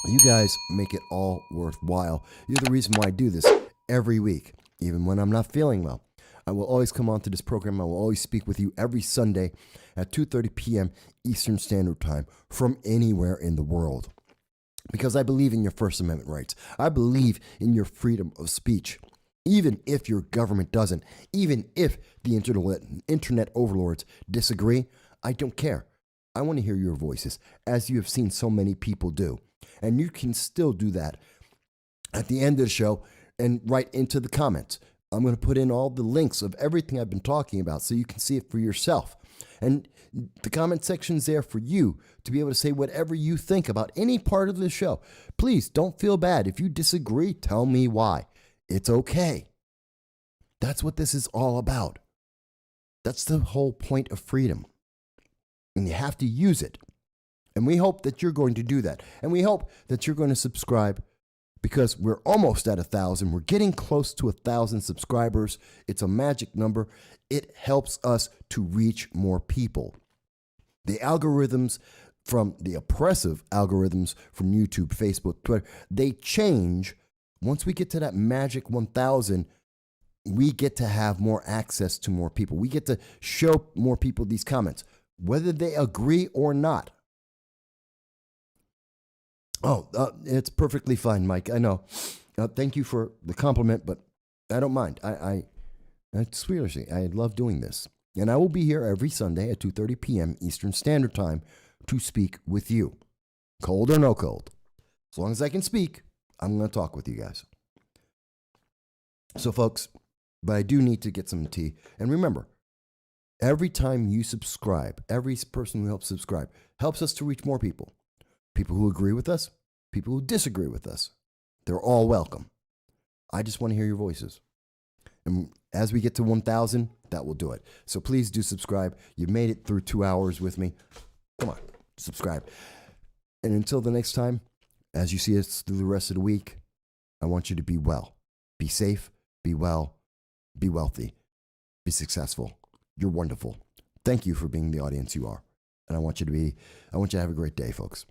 You guys make it all worthwhile. You're the reason why I do this every week, even when I'm not feeling well. I will always come onto this program. I will always speak with you every Sunday at 2:30 p.m. Eastern Standard Time from anywhere in the world. Because I believe in your First Amendment rights. I believe in your freedom of speech. Even if your government doesn't, even if the internet overlords disagree, I don't care. I want to hear your voices, as you have seen so many people do. And you can still do that at the end of the show and write into the comments. I'm going to put in all the links of everything I've been talking about so you can see it for yourself. And the comment section's there for you to be able to say whatever you think about any part of the show. Please don't feel bad. If you disagree, tell me why. It's okay. That's what this is all about. That's the whole point of freedom. And you have to use it. And we hope that you're going to do that. And we hope that you're going to subscribe because we're almost at 1,000. We're getting close to 1,000 subscribers. It's a magic number. It helps us to reach more people. The algorithms from the oppressive algorithms from YouTube, Facebook, Twitter, they change. Once we get to that magic 1,000, we get to have more access to more people. We get to show more people these comments, whether they agree or not. Oh, it's perfectly fine, Mike. I know. Thank you for the compliment, but I don't mind. Seriously, I love doing this. And I will be here every Sunday at 2:30 p.m. Eastern Standard Time to speak with you. Cold or no cold. As long as I can speak, I'm going to talk with you guys. So, folks, but I do need to get some tea. And remember, every time you subscribe, every person who helps subscribe helps us to reach more people. People who agree with us, people who disagree with us. They're all welcome. I just want to hear your voices. And as we get to 1,000, that will do it. So please do subscribe. You've made it through 2 hours with me. Come on, subscribe. And until the next time, as you see us through the rest of the week, I want you to be well. Be safe, be well, be wealthy, be successful. You're wonderful. Thank you for being the audience you are. And I want you to have a great day, folks.